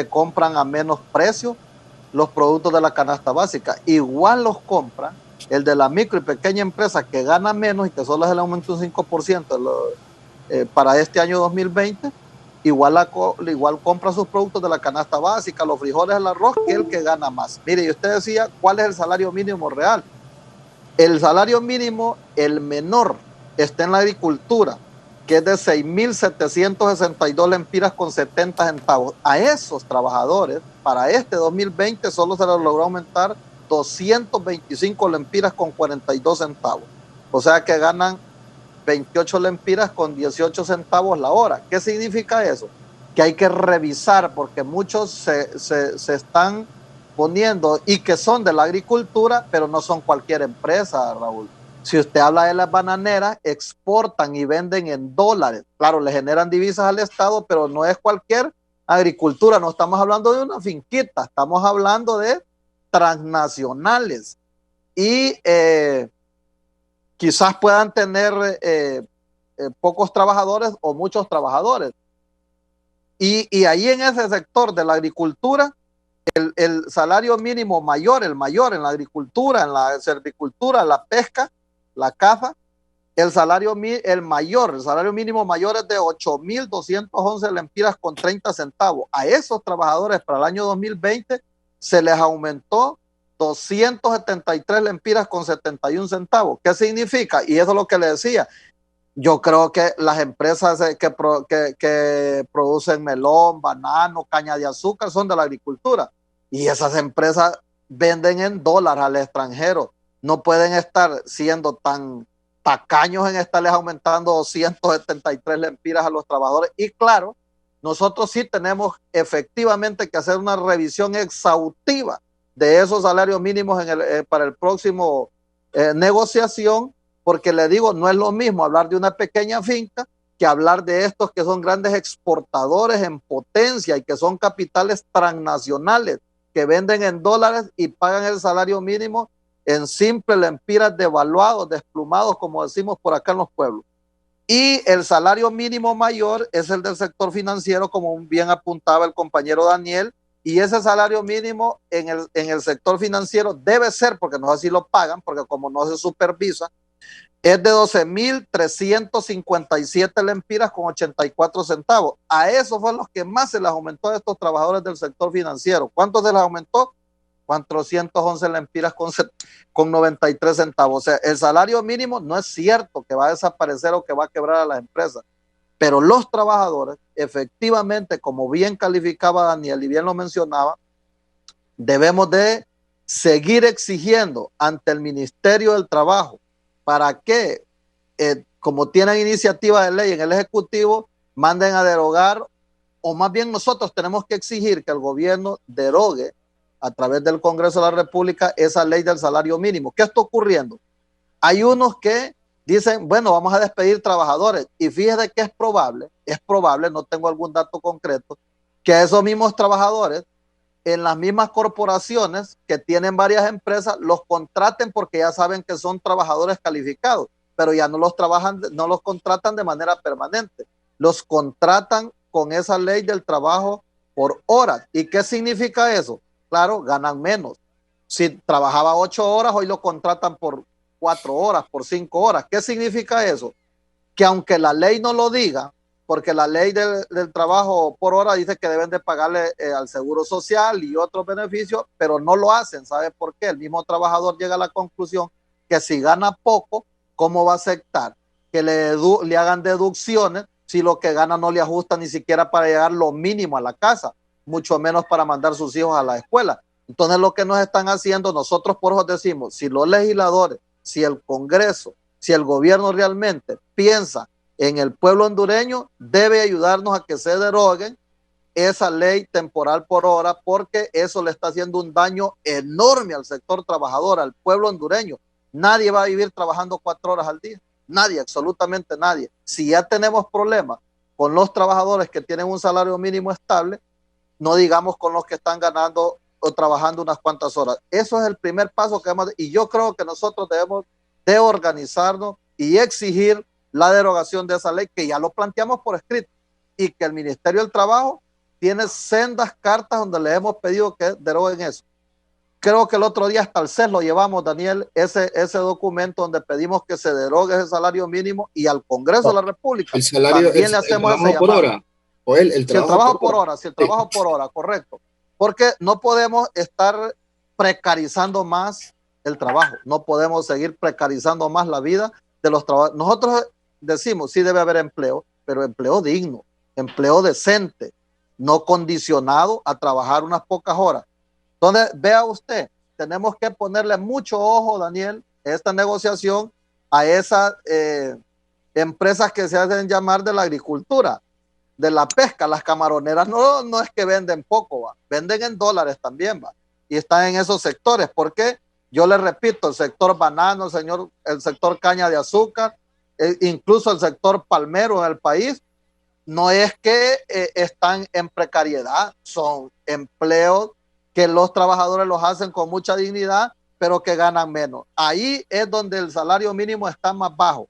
[SPEAKER 5] compran a menos precio los productos de la canasta básica, igual los compran el de la micro y pequeña empresa que gana menos y que solo se le aumentó un 5% para este año 2020, igual compra sus productos de la canasta básica, los frijoles, el arroz, que el que gana más. Mire, y usted decía, ¿cuál es el salario mínimo real? El salario mínimo, el menor, está en la agricultura, que es de 6.762 lempiras con 70 centavos. A esos trabajadores, para este 2020, solo se les logró aumentar 225 lempiras con 42 centavos. O sea que ganan 28 lempiras con 18 centavos la hora. ¿Qué significa eso? Que hay que revisar, porque muchos se están poniendo y que son de la agricultura, pero no son cualquier empresa, Raúl. Si usted habla de las bananeras, exportan y venden en dólares. Claro, le generan divisas al Estado, pero no es cualquier agricultura. No estamos hablando de una finquita, estamos hablando de transnacionales. Y quizás puedan tener pocos trabajadores o muchos trabajadores. Y ahí en ese sector de la agricultura, el salario mínimo mayor, el mayor en la agricultura, en la silvicultura, la pesca, la caza, el salario mínimo mayor es de 8.211 lempiras con 30 centavos. A esos trabajadores para el año 2020 se les aumentó 273 lempiras con 71 centavos. ¿Qué significa? Y eso es lo que le decía. Yo creo que las empresas que producen melón, banano, caña de azúcar son de la agricultura. Y esas empresas venden en dólares al extranjero. No pueden estar siendo tan tacaños en estarles aumentando 273 lempiras a los trabajadores. Y claro, nosotros sí tenemos efectivamente que hacer una revisión exhaustiva de esos salarios mínimos para el próximo negociación, porque le digo, no es lo mismo hablar de una pequeña finca que hablar de estos que son grandes exportadores en potencia y que son capitales transnacionales que venden en dólares y pagan el salario mínimo en simples lempiras devaluados, desplumados, como decimos por acá en los pueblos. Y el salario mínimo mayor es el del sector financiero, como bien apuntaba el compañero Daniel, y ese salario mínimo en el sector financiero debe ser, porque no así lo pagan, porque como no se supervisa, es de 12.357 lempiras con 84 centavos. A esos fueron los que más se les aumentó a estos trabajadores del sector financiero. ¿Cuánto se les aumentó? 411 lempiras con 93 centavos. O sea, el salario mínimo no es cierto que va a desaparecer o que va a quebrar a las empresas, pero los trabajadores, efectivamente, como bien calificaba Daniel y bien lo mencionaba, debemos de seguir exigiendo ante el Ministerio del Trabajo para que, como tienen iniciativa de ley en el Ejecutivo, manden a derogar, o más bien nosotros tenemos que exigir que el gobierno derogue a través del Congreso de la República esa ley del salario mínimo. ¿Qué está ocurriendo? Hay unos que dicen, bueno, vamos a despedir trabajadores, y fíjate que es probable, no tengo algún dato concreto, que esos mismos trabajadores en las mismas corporaciones que tienen varias empresas los contraten porque ya saben que son trabajadores calificados, pero ya no los contratan de manera permanente, los contratan con esa ley del trabajo por horas. ¿Y qué significa eso? Claro, ganan menos. Si trabajaba 8 horas, hoy lo contratan por 4 horas, por 5 horas. ¿Qué significa eso? Que aunque la ley no lo diga, porque la ley del trabajo por hora dice que deben de pagarle al seguro social y otros beneficios, pero no lo hacen. ¿Sabe por qué? El mismo trabajador llega a la conclusión que si gana poco, ¿cómo va a aceptar que le hagan deducciones si lo que gana no le ajusta ni siquiera para llegar lo mínimo a la casa, mucho menos para mandar sus hijos a la escuela? Entonces lo que nos están haciendo, nosotros por eso decimos, si los legisladores, si el Congreso, si el gobierno realmente piensa en el pueblo hondureño, debe ayudarnos a que se deroguen esa ley temporal por hora, porque eso le está haciendo un daño enorme al sector trabajador, al pueblo hondureño. Nadie va a vivir trabajando 4 horas al día, nadie, absolutamente nadie. Si ya tenemos problemas con los trabajadores que tienen un salario mínimo estable, no digamos con los que están ganando o trabajando unas cuantas horas. Eso es el primer paso que debemos, y yo creo que nosotros debemos de organizarnos y exigir la derogación de esa ley, que ya lo planteamos por escrito, y que el Ministerio del Trabajo tiene sendas cartas donde le hemos pedido que deroguen eso. Creo que el otro día hasta el CES lo llevamos, Daniel, ese documento donde pedimos que se derogue ese salario mínimo, y al Congreso de la República
[SPEAKER 4] el salario,
[SPEAKER 5] también le hacemos ese
[SPEAKER 4] por
[SPEAKER 5] llamado.
[SPEAKER 4] hora, o el trabajo por hora.
[SPEAKER 5] Si el trabajo por hora, correcto. Porque no podemos estar precarizando más el trabajo, no podemos seguir precarizando más la vida de los trabajadores. Nosotros decimos, sí debe haber empleo, pero empleo digno, empleo decente, no condicionado a trabajar unas pocas horas. Entonces, vea usted, tenemos que ponerle mucho ojo, Daniel, a esta negociación, a esa empresas que se hacen llamar de la agricultura, de la pesca. Las camaroneras no es que venden poco, ¿va? Venden en dólares también, ¿va? Y están en esos sectores. ¿Por qué? Yo les repito, el sector banano, el sector caña de azúcar, incluso el sector palmero en el país, no es que están en precariedad, son empleos que los trabajadores los hacen con mucha dignidad, pero que ganan menos. Ahí es donde el salario mínimo está más bajo.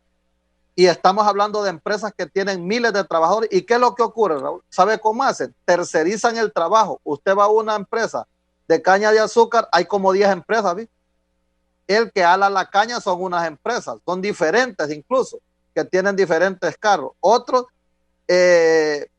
[SPEAKER 5] Y estamos hablando de empresas que tienen miles de trabajadores. ¿Y qué es lo que ocurre, Raúl? ¿Sabe cómo hacen? Tercerizan el trabajo. Usted va a una empresa de caña de azúcar, hay como 10 empresas, ¿sí? El que ala la caña son unas empresas, son diferentes incluso, que tienen diferentes carros. Otros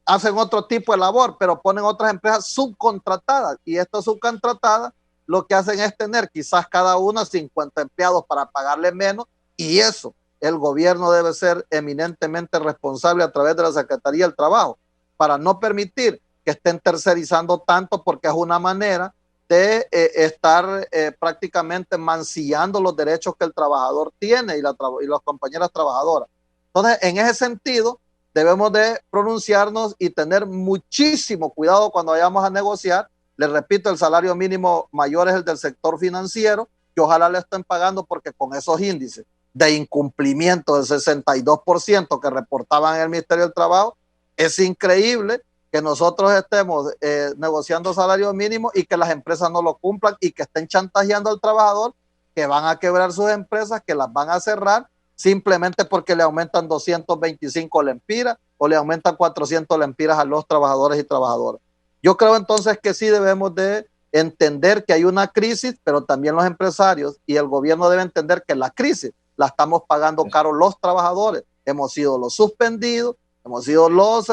[SPEAKER 5] hacen otro tipo de labor, pero ponen otras empresas subcontratadas, y estas subcontratadas lo que hacen es tener quizás cada una 50 empleados para pagarle menos, y eso el gobierno debe ser eminentemente responsable a través de la Secretaría del Trabajo para no permitir que estén tercerizando tanto, porque es una manera de estar prácticamente mancillando los derechos que el trabajador tiene y las compañeras trabajadoras. Entonces, en ese sentido, debemos de pronunciarnos y tener muchísimo cuidado cuando vayamos a negociar. Les repito, el salario mínimo mayor es el del sector financiero, que ojalá le estén pagando, porque con esos índices de incumplimiento del 62% que reportaban en el Ministerio del Trabajo, es increíble que nosotros estemos negociando salario mínimo y que las empresas no lo cumplan y que estén chantajeando al trabajador, que van a quebrar sus empresas, que las van a cerrar, simplemente porque le aumentan 225 lempiras o le aumentan 400 lempiras a los trabajadores y trabajadoras. Yo creo entonces que sí debemos de entender que hay una crisis, pero también los empresarios y el gobierno deben entender que la crisis la estamos pagando caro los trabajadores. Hemos sido los suspendidos, hemos sido los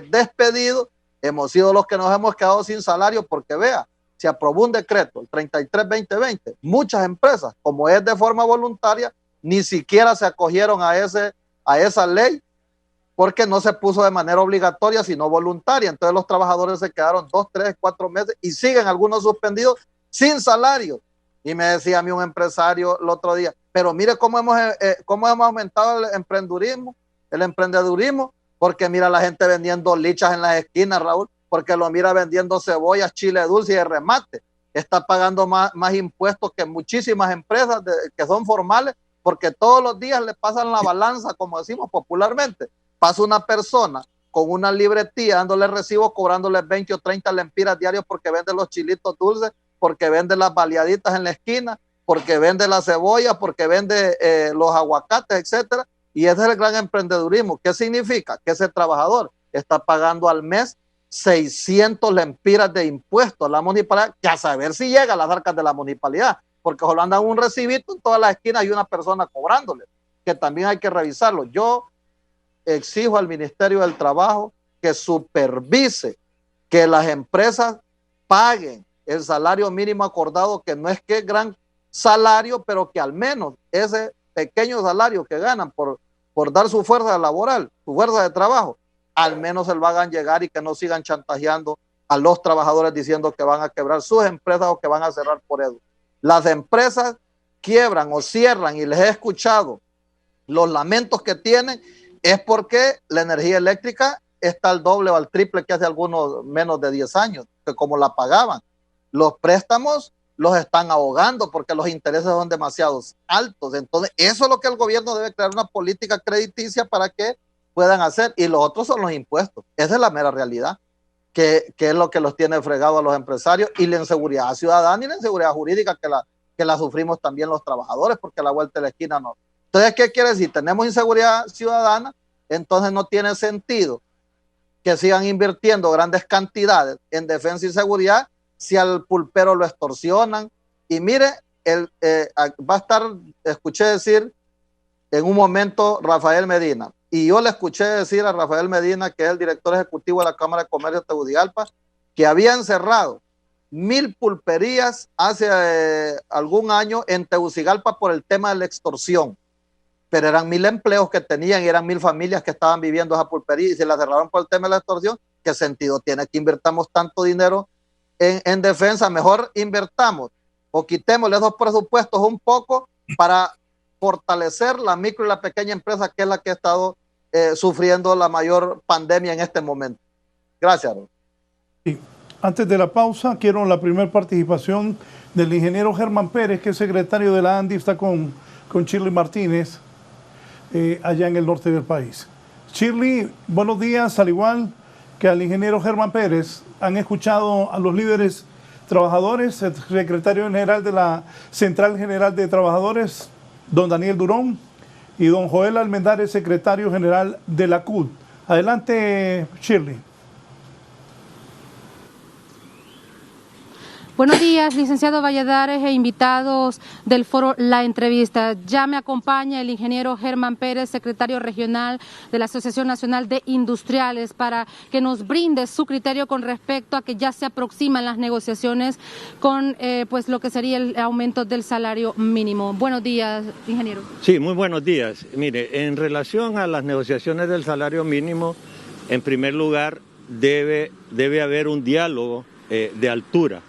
[SPEAKER 5] despedidos, hemos sido los que nos hemos quedado sin salario, porque vea, se aprobó un decreto, el 33-2020, muchas empresas, como es de forma voluntaria, ni siquiera se acogieron a esa ley, porque no se puso de manera obligatoria, sino voluntaria. Entonces los trabajadores se quedaron 2, 3, 4 meses y siguen algunos suspendidos sin salario. Y me decía a mí un empresario el otro día, pero mire cómo hemos aumentado el emprendedurismo, porque mira la gente vendiendo lichas en las esquinas, Raúl, porque lo mira vendiendo cebollas, chile dulce y de remate. Está pagando más impuestos que muchísimas empresas que son formales, porque todos los días le pasan la balanza, como decimos popularmente. Pasa una persona con una libretía dándole recibos, cobrándole 20 o 30 lempiras diarios porque vende los chilitos dulces, porque vende las baleaditas en la esquina, porque vende la cebolla, porque vende los aguacates, etcétera. Y ese es el gran emprendedurismo. ¿Qué significa? Que ese trabajador está pagando al mes 600 lempiras de impuestos a la municipalidad, que a saber si llega a las arcas de la municipalidad, porque solo andan un recibito en todas las esquinas y una persona cobrándole, que también hay que revisarlo. Yo exijo al Ministerio del Trabajo que supervise que las empresas paguen el salario mínimo acordado, que no es que es gran salario, pero que al menos ese pequeño salario que ganan por dar su fuerza laboral, su fuerza de trabajo, al menos se lo hagan llegar y que no sigan chantajeando a los trabajadores diciendo que van a quebrar sus empresas o que van a cerrar por eso. Las empresas quiebran o cierran, y les he escuchado los lamentos que tienen, es porque la energía eléctrica está al doble o al triple que hace algunos menos de 10 años, que como la pagaban. Los préstamos los están ahogando porque los intereses son demasiado altos. Entonces, eso es lo que el gobierno debe crear, una política crediticia para que puedan hacer. Y los otros son los impuestos. Esa es la mera realidad, que es lo que los tiene fregado a los empresarios, y la inseguridad ciudadana y la inseguridad jurídica que la sufrimos también los trabajadores, porque a la vuelta de la esquina no. Entonces, ¿qué quiere decir? Tenemos inseguridad ciudadana, entonces no tiene sentido que sigan invirtiendo grandes cantidades en defensa y seguridad si al pulpero lo extorsionan. Y mire, va a estar, escuché decir en un momento Rafael Medina, y yo le escuché decir a Rafael Medina, que es el director ejecutivo de la Cámara de Comercio de Tegucigalpa, que habían cerrado 1000 pulperías hace algún año en Tegucigalpa por el tema de la extorsión, pero eran 1000 empleos que tenían y eran 1000 familias que estaban viviendo esa pulpería, y se la cerraron por el tema de la extorsión. ¿Qué sentido tiene que invirtamos tanto dinero en defensa? Mejor invertamos o quitemos esos presupuestos un poco para fortalecer la micro y la pequeña empresa, que es la que ha estado sufriendo la mayor pandemia en este momento. Gracias.
[SPEAKER 3] Y antes de la pausa, quiero la primera participación del ingeniero Germán Pérez, que es secretario de la ANDI, está con Shirley Martínez, allá en el norte del país. Shirley, buenos días, al igual que al ingeniero Germán Pérez. Han escuchado a los líderes trabajadores, el secretario general de la Central General de Trabajadores, don Daniel Durón, y don Joel Almendares, secretario general de la CUT. Adelante, Shirley.
[SPEAKER 6] Buenos días, licenciado Valladares e invitados del foro La Entrevista. Ya me acompaña el ingeniero Germán Pérez, secretario regional de la Asociación Nacional de Industriales, para que nos brinde su criterio con respecto a que ya se aproximan las negociaciones con pues lo que sería el aumento del salario mínimo. Buenos días, ingeniero.
[SPEAKER 7] Sí, muy buenos días. Mire, en relación a las negociaciones del salario mínimo, en primer lugar debe haber un diálogo de altura.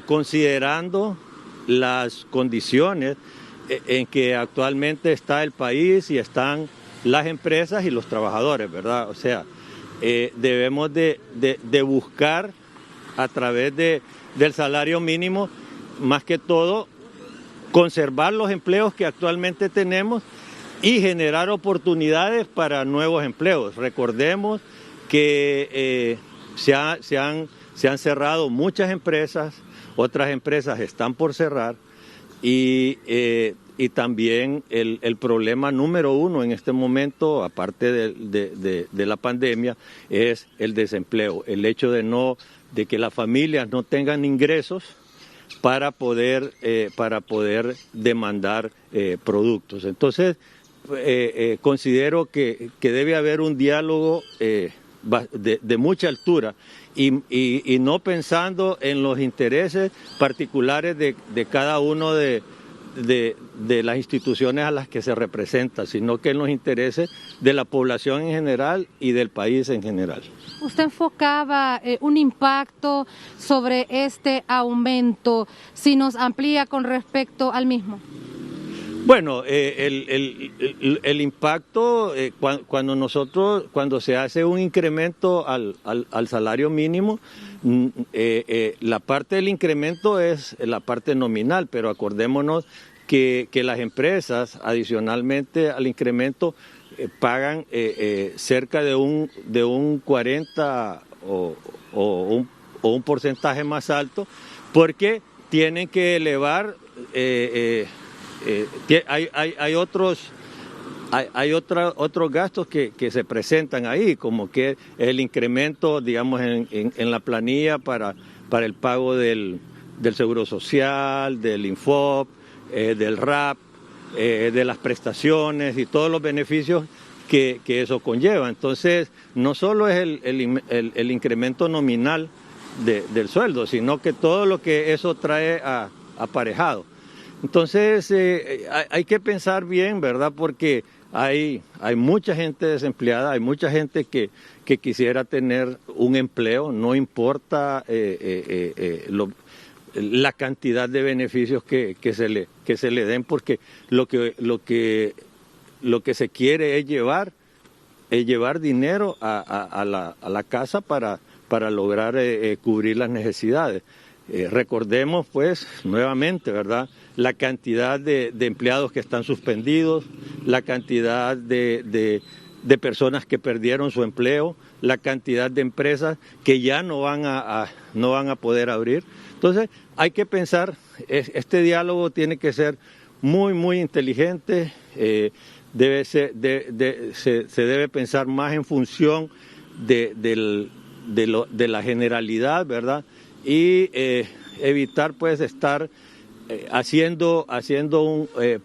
[SPEAKER 7] Considerando las condiciones en que actualmente está el país y están las empresas y los trabajadores, ¿verdad? O sea, debemos de buscar a través del salario mínimo, más que todo, conservar los empleos que actualmente tenemos y generar oportunidades para nuevos empleos. Recordemos que se han cerrado muchas empresas, otras empresas están por cerrar y también el problema número uno en este momento, aparte de la pandemia, es el desempleo, el hecho de que las familias no tengan ingresos para poder demandar productos. Entonces, considero que debe haber un diálogo de mucha altura y no pensando en los intereses particulares de cada uno de las instituciones a las que se representa, sino que en los intereses de la población en general y del país en general.
[SPEAKER 6] Usted enfocaba un impacto sobre este aumento, si nos amplía con respecto al mismo.
[SPEAKER 7] Bueno, el impacto cuando se hace un incremento al salario mínimo, la parte del incremento es la parte nominal, pero acordémonos que las empresas, adicionalmente al incremento, pagan cerca de un 40 o un porcentaje más alto, porque tienen que elevar. Hay otros gastos que se presentan ahí, como que el incremento, digamos, en la planilla para el pago del Seguro Social, del Infop, del RAP, de las prestaciones y todos los beneficios que eso conlleva. Entonces, no solo es el incremento nominal del sueldo, sino que todo lo que eso trae aparejado. Entonces, hay que pensar bien, ¿verdad? Porque hay mucha gente desempleada, hay mucha gente que quisiera tener un empleo, no importa la cantidad de beneficios que se le den, porque lo que se quiere es llevar dinero a la casa para lograr cubrir las necesidades. Recordemos, pues, nuevamente, ¿verdad?, la cantidad de empleados que están suspendidos, la cantidad de personas que perdieron su empleo, la cantidad de empresas que ya no van a poder abrir. Entonces, hay que pensar, este diálogo tiene que ser muy, muy inteligente, se debe pensar más en función de la generalidad, ¿verdad?, y evitar, pues, estar haciendo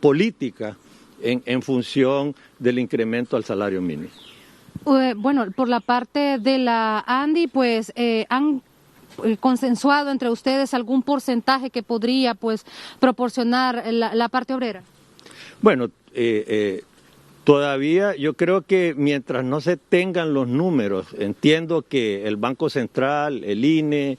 [SPEAKER 7] política en función del incremento al salario mínimo.
[SPEAKER 6] Bueno, por la parte de la ANDI, pues, han consensuado entre ustedes algún porcentaje que podría, pues, proporcionar la parte obrera. Bueno,
[SPEAKER 7] todavía yo creo que mientras no se tengan los números, entiendo que el Banco Central, el INE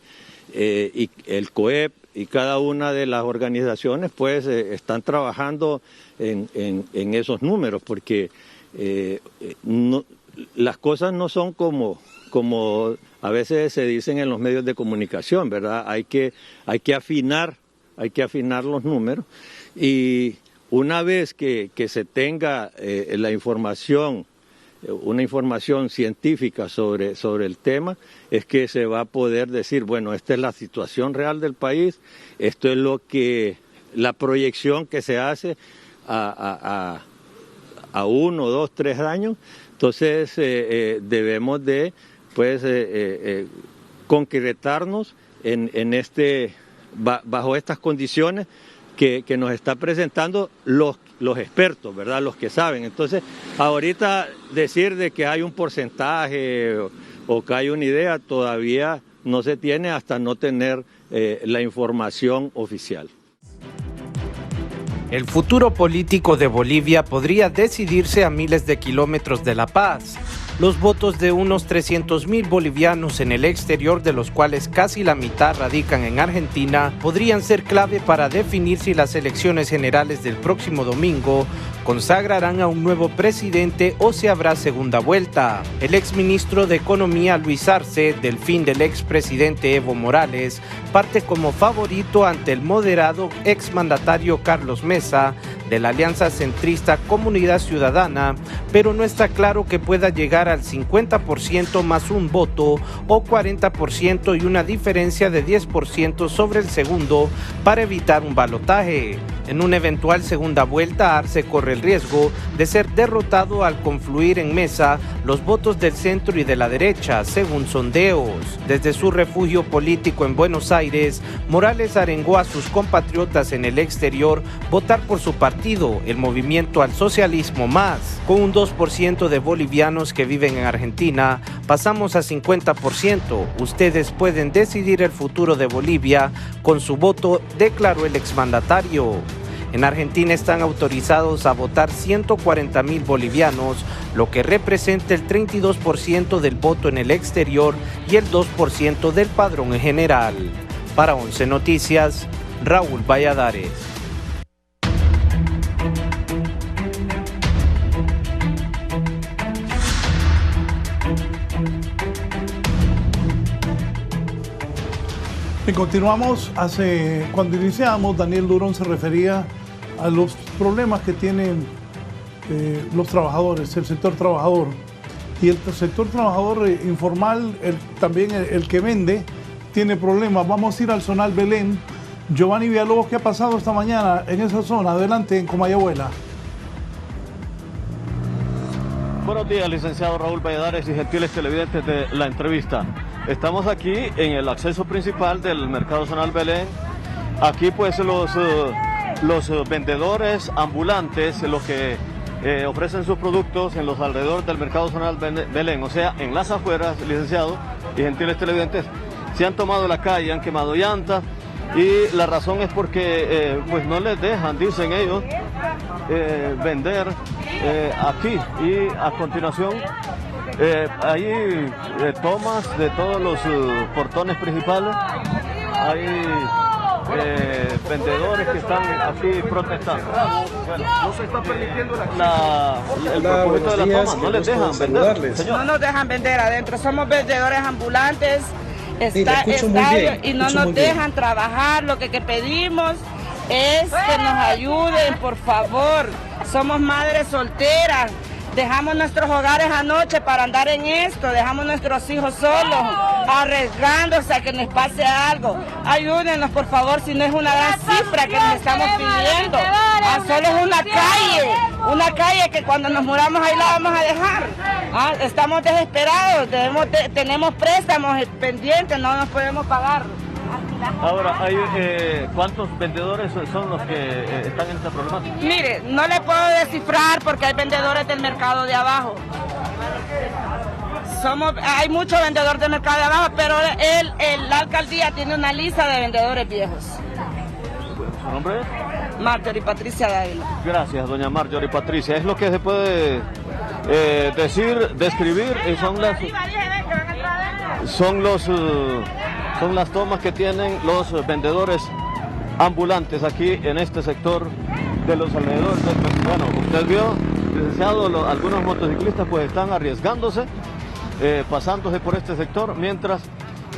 [SPEAKER 7] y el COEP cada una de las organizaciones pues están trabajando en esos números, porque las cosas no son como a veces se dicen en los medios de comunicación, ¿verdad? Hay que afinar los números, y una vez que se tenga la información, una información científica sobre el tema, es que se va a poder decir, bueno, esta es la situación real del país, esto es la proyección que se hace a 1, 2, 3 años. Entonces debemos de concretarnos bajo estas condiciones que nos está presentando los expertos, ¿verdad? Los que saben. Entonces, ahorita decir de que hay un porcentaje o que hay una idea todavía no se tiene hasta no tener la información oficial.
[SPEAKER 8] El futuro político de Bolivia podría decidirse a miles de kilómetros de La Paz. Los votos de unos 300.000 bolivianos en el exterior, de los cuales casi la mitad radican en Argentina, podrían ser clave para definir si las elecciones generales del próximo domingo consagrarán a un nuevo presidente o si habrá segunda vuelta. El exministro de Economía Luis Arce, delfín del expresidente Evo Morales, parte como favorito ante el moderado exmandatario Carlos Mesa de la alianza centrista Comunidad Ciudadana, pero no está claro que pueda llegar al 50% más un voto o 40% y una diferencia de 10% sobre el segundo para evitar un balotaje. En una eventual segunda vuelta, Arce corre el riesgo de ser derrotado al confluir en Mesa los votos del centro y de la derecha, según sondeos. Desde su refugio político en Buenos Aires, Morales arengó a sus compatriotas en el exterior votar por su partido, el Movimiento al Socialismo Más. Con un 2% de bolivianos que viven en Argentina, pasamos a 50%. Ustedes pueden decidir el futuro de Bolivia con su voto, declaró el exmandatario. En Argentina están autorizados a votar 140.000 bolivianos, lo que representa el 32% del voto en el exterior y el 2% del padrón en general. Para 11 Noticias, Raúl Valladares.
[SPEAKER 3] Y continuamos. Cuando iniciamos, Daniel Durón se refería a los problemas que tienen los trabajadores, el sector trabajador. Y el sector trabajador informal, también el que vende, tiene problemas. Vamos a ir al Zonal Belén. Giovanni Villalobos, ¿qué ha pasado esta mañana en esa zona? Adelante, en Comayagüela.
[SPEAKER 9] Buenos días, licenciado Raúl Valladares y gentiles televidentes de La Entrevista. Estamos aquí en el acceso principal del Mercado Zonal Belén. Aquí pues los vendedores ambulantes, los que ofrecen sus productos en los alrededores del Mercado Zonal Belén, o sea, en las afueras, licenciado y gentiles televidentes, se han tomado la calle, han quemado llantas, y la razón es porque pues no les dejan, dicen ellos, vender aquí. Y a continuación hay tomas de todos los portones principales. Hay vendedores que están aquí protestando. Bueno, no se está permitiendo el propósito de la toma, no les dejan vender. Señor.
[SPEAKER 10] No nos dejan vender adentro, somos vendedores ambulantes y no nos dejan trabajar. Lo que pedimos es que nos ayuden, por favor. Somos madres solteras. Dejamos nuestros hogares anoche para andar en esto, dejamos nuestros hijos solos, arriesgándose a que nos pase algo. Ayúdenos, por favor, si no es una gran cifra que nos estamos pidiendo. Solo es una calle que cuando nos muramos ahí la vamos a dejar. Estamos desesperados, tenemos préstamos pendientes, no nos podemos pagar.
[SPEAKER 9] Ahora, ¿cuántos vendedores son los que están en esta problemática?
[SPEAKER 10] Mire, no le puedo descifrar porque hay vendedores del mercado de abajo. Hay muchos vendedores del mercado de abajo, pero la alcaldía tiene una lista de vendedores viejos.
[SPEAKER 9] ¿Su nombre es?
[SPEAKER 10] Marjorie Patricia Dávila.
[SPEAKER 9] Gracias, doña Marjorie Patricia. Es lo que se puede describir, y son las tomas que tienen los vendedores ambulantes aquí en este sector de los alrededores. Bueno, usted vio, licenciado, algunos motociclistas pues están arriesgándose, pasándose por este sector, mientras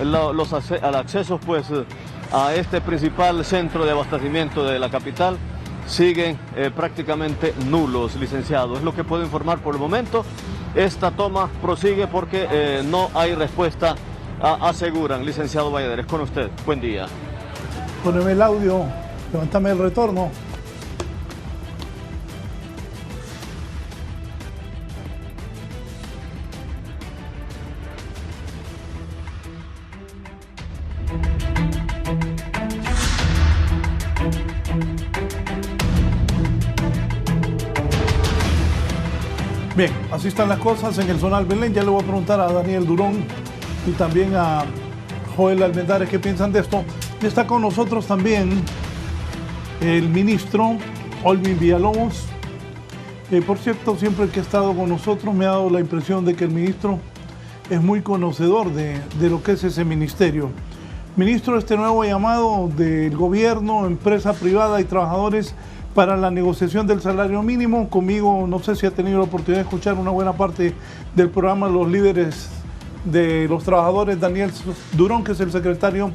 [SPEAKER 9] los accesos pues a este principal centro de abastecimiento de la capital siguen prácticamente nulos, licenciado. Es lo que puedo informar por el momento. Esta toma prosigue porque no hay respuesta, aseguran. Licenciado Valladares, con usted. Buen día.
[SPEAKER 3] Poneme el audio, levántame el retorno. Bien, así están las cosas en el Zonal Belén. Ya le voy a preguntar a Daniel Durón y también a Joel Almendares qué piensan de esto. Y está con nosotros también el ministro Olvin Villalobos. Por cierto, siempre que ha estado con nosotros me ha dado la impresión de que el ministro es muy conocedor de lo que es ese ministerio. Ministro, este nuevo llamado del gobierno, empresa privada y trabajadores para la negociación del salario mínimo. Conmigo, no sé si ha tenido la oportunidad de escuchar una buena parte del programa, los líderes de los trabajadores, Daniel Durón, que es el secretario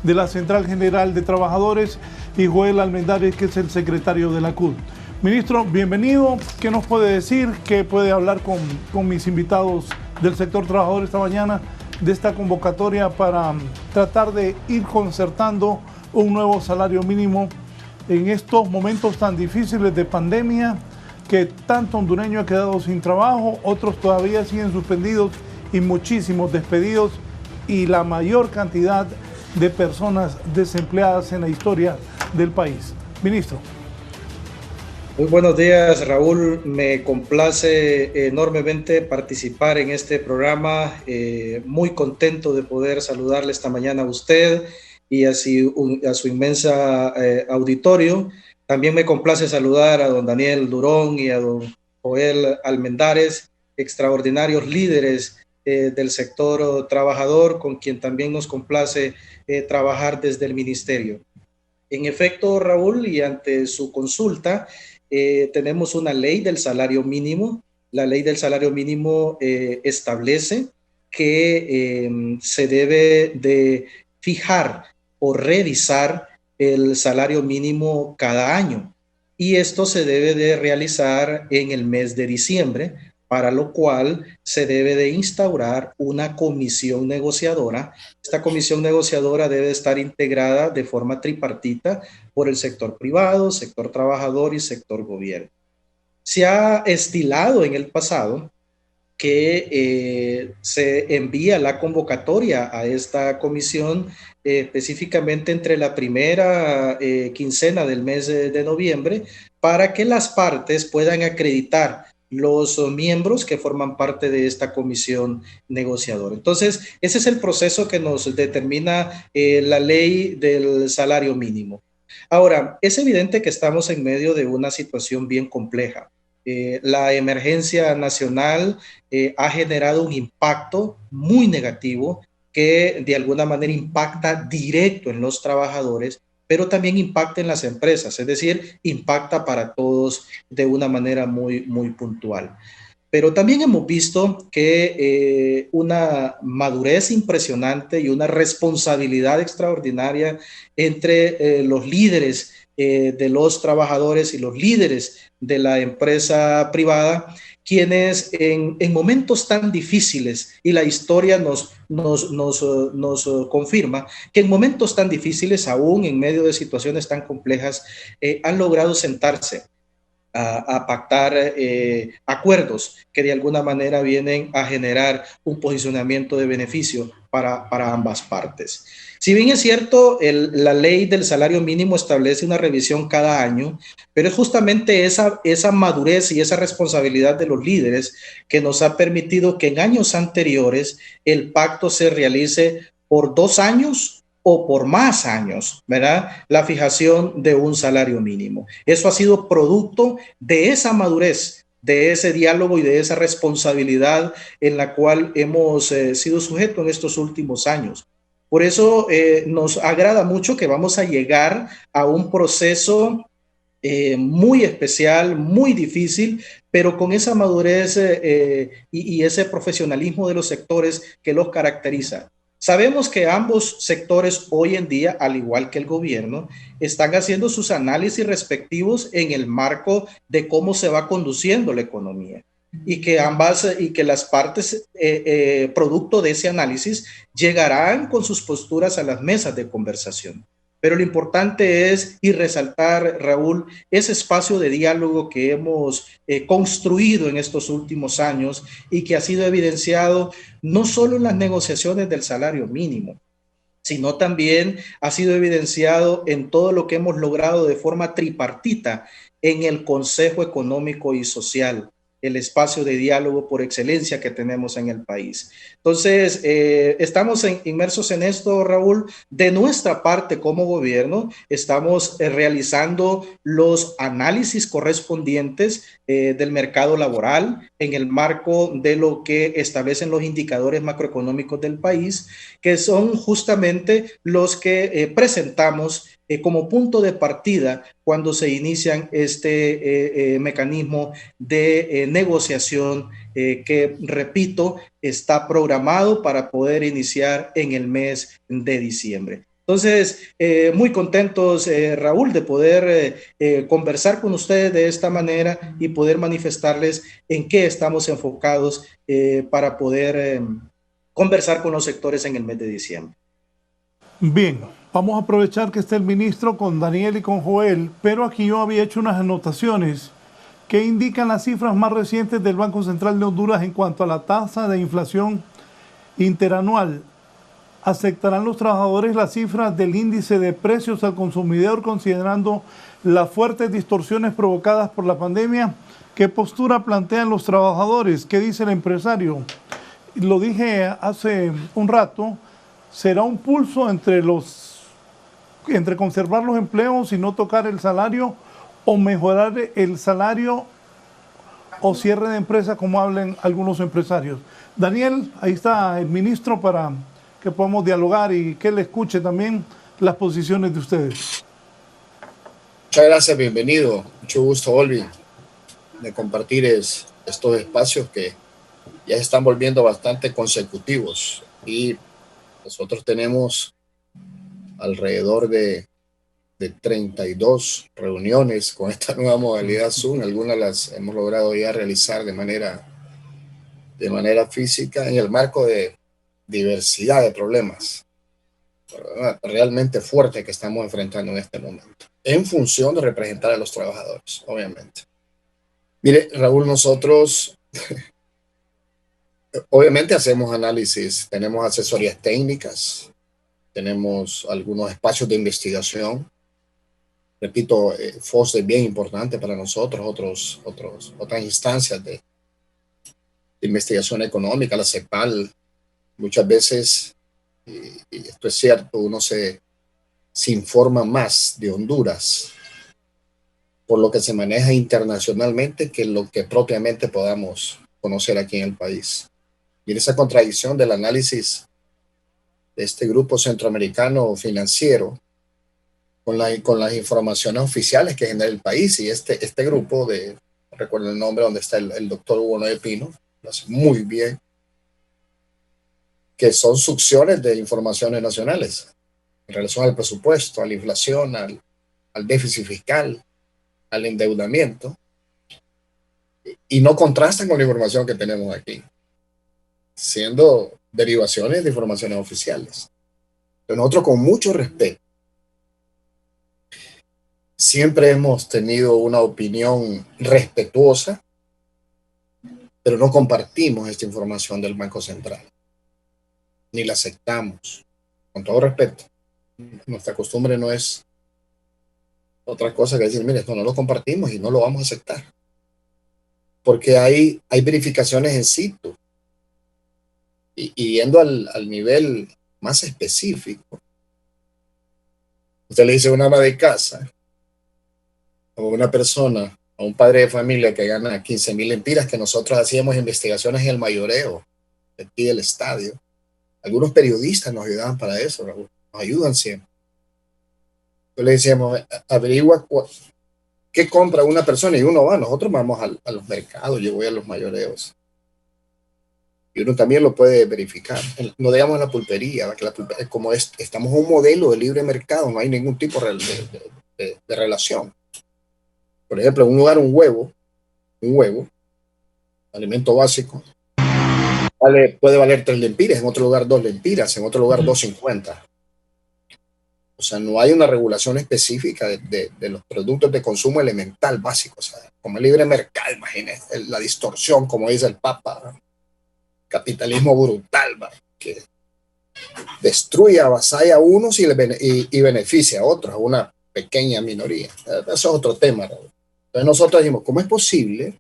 [SPEAKER 3] de la Central General de Trabajadores, y Joel Almendares, que es el secretario de la CUT. Ministro, bienvenido. ¿Qué nos puede decir? ¿Qué puede hablar con mis invitados del sector trabajador esta mañana de esta convocatoria para tratar de ir concertando un nuevo salario mínimo en estos momentos tan difíciles de pandemia, que tanto hondureño ha quedado sin trabajo, otros todavía siguen suspendidos y muchísimos despedidos, y la mayor cantidad de personas desempleadas en la historia del país? Ministro.
[SPEAKER 11] Muy buenos días, Raúl. Me complace enormemente participar en este programa. Muy contento de poder saludarle esta mañana a usted y a su inmensa auditorio. También me complace saludar a don Daniel Durón y a don Joel Almendares, extraordinarios líderes del sector trabajador, con quien también nos complace trabajar desde el ministerio. En efecto, Raúl, y ante su consulta, tenemos una ley del salario mínimo. La ley del salario mínimo establece que se debe de fijar o revisar el salario mínimo cada año, y esto se debe de realizar en el mes de diciembre, para lo cual se debe de instaurar una comisión negociadora. Esta comisión negociadora debe estar integrada de forma tripartita por el sector privado, sector trabajador y sector gobierno. Se ha estilado en el pasado que se envía la convocatoria a esta comisión específicamente entre la primera quincena del mes de noviembre, para que las partes puedan acreditar los miembros que forman parte de esta comisión negociadora. Entonces, ese es el proceso que nos determina la ley del salario mínimo. Ahora, es evidente que estamos en medio de una situación bien compleja. La emergencia nacional ha generado un impacto muy negativo que de alguna manera impacta directo en los trabajadores, pero también impacta en las empresas, es decir, impacta para todos de una manera muy, muy puntual. Pero también hemos visto que una madurez impresionante y una responsabilidad extraordinaria entre los líderes de los trabajadores y los líderes de la empresa privada, quienes en momentos tan difíciles, y la historia nos confirma que en momentos tan difíciles, aún en medio de situaciones tan complejas, han logrado sentarse a pactar acuerdos que de alguna manera vienen a generar un posicionamiento de beneficio para ambas partes. Si bien es cierto, la ley del salario mínimo establece una revisión cada año, pero es justamente esa madurez y esa responsabilidad de los líderes que nos ha permitido que en años anteriores el pacto se realice por 2 años o por más años, ¿verdad? La fijación de un salario mínimo. Eso ha sido producto de esa madurez, de ese diálogo y de esa responsabilidad en la cual hemos sido sujetos en estos últimos años. Por eso nos agrada mucho que vamos a llegar a un proceso muy especial, muy difícil, pero con esa madurez y ese profesionalismo de los sectores que los caracteriza. Sabemos que ambos sectores hoy en día, al igual que el gobierno, están haciendo sus análisis respectivos en el marco de cómo se va conduciendo la economía y que las partes producto de ese análisis llegarán con sus posturas a las mesas de conversación. Pero lo importante es y resaltar, Raúl, ese espacio de diálogo que hemos construido en estos últimos años y que ha sido evidenciado no solo en las negociaciones del salario mínimo, sino también ha sido evidenciado en todo lo que hemos logrado de forma tripartita en el Consejo Económico y Social, el espacio de diálogo por excelencia que tenemos en el país. Entonces, estamos inmersos en esto, Raúl. De nuestra parte como gobierno, estamos realizando los análisis correspondientes del mercado laboral en el marco de lo que establecen los indicadores macroeconómicos del país, que son justamente los que presentamos como punto de partida cuando se inician este mecanismo de negociación que, repito, está programado para poder iniciar en el mes de diciembre. Entonces, muy contentos, Raúl, de poder conversar con ustedes de esta manera y poder manifestarles en qué estamos enfocados para poder conversar con los sectores en el mes de diciembre.
[SPEAKER 3] Bien, vamos a aprovechar que está el ministro con Daniel y con Joel, pero aquí yo había hecho unas anotaciones que indican las cifras más recientes del Banco Central de Honduras en cuanto a la tasa de inflación interanual. ¿Aceptarán los trabajadores las cifras del índice de precios al consumidor considerando las fuertes distorsiones provocadas por la pandemia? ¿Qué postura plantean los trabajadores? ¿Qué dice el empresario? Lo dije hace un rato, será un pulso entre conservar los empleos y no tocar el salario, o mejorar el salario, o cierre de empresa, como hablan algunos empresarios. Daniel, ahí está el ministro para que podamos dialogar y que él escuche también las posiciones de ustedes.
[SPEAKER 4] Muchas gracias, bienvenido. Mucho gusto, Olvi, de compartir estos espacios que ya se están volviendo bastante consecutivos. Y nosotros tenemos alrededor de 32 reuniones con esta nueva modalidad Zoom. Algunas las hemos logrado ya realizar de manera física en el marco de diversidad de problemas realmente fuertes que estamos enfrentando en este momento, en función de representar a los trabajadores, obviamente. Mire, Raúl, nosotros obviamente hacemos análisis, tenemos asesorías técnicas, tenemos algunos espacios de investigación. Repito, FOS es bien importante para nosotros, otras instancias de investigación económica, la CEPAL. Muchas veces, y esto es cierto, uno se informa más de Honduras por lo que se maneja internacionalmente que lo que propiamente podamos conocer aquí en el país. Y esa contradicción del análisis de este grupo centroamericano financiero con las informaciones oficiales que genera el país, y este grupo no recuerdo el nombre, donde está el doctor Hugo Noé Pino, lo hace muy bien, que son succiones de informaciones nacionales en relación al presupuesto, a la inflación, al déficit fiscal, al endeudamiento, y no contrastan con la información que tenemos aquí, siendo derivaciones de informaciones oficiales. Pero nosotros, con mucho respeto, siempre hemos tenido una opinión respetuosa, pero no compartimos esta información del Banco Central, ni la aceptamos, con todo respeto. Nuestra costumbre no es otra cosa que decir, mire, esto no lo compartimos y no lo vamos a aceptar, porque hay verificaciones en situ. Y yendo al nivel más específico, usted le dice a una ama de casa o una persona, a un padre de familia que gana 15,000 lempiras, que nosotros hacíamos investigaciones en el mayoreo, aquí del estadio, Algunos periodistas nos ayudaban para eso, Raúl. Nos ayudan siempre. Entonces le decíamos, averigua qué compra una persona, y uno va, nosotros vamos a los mercados, yo voy a los mayoreos. Y uno también lo puede verificar. No digamos la pulpería, como estamos en un modelo de libre mercado, no hay ningún tipo de relación. Por ejemplo, en un lugar un huevo, alimento básico, puede valer 3 lempiras, en otro lugar 2 lempiras, en otro lugar 2.50. O sea, no hay una regulación específica de los productos de consumo elemental básico. O sea, como el libre mercado, imagínense, la distorsión, como dice el Papa, ¿no? Capitalismo brutal, ¿va? Que destruye, avasalla a unos y beneficia a otros, a una pequeña minoría. Eso es otro tema, ¿no? Entonces nosotros dijimos, ¿cómo es posible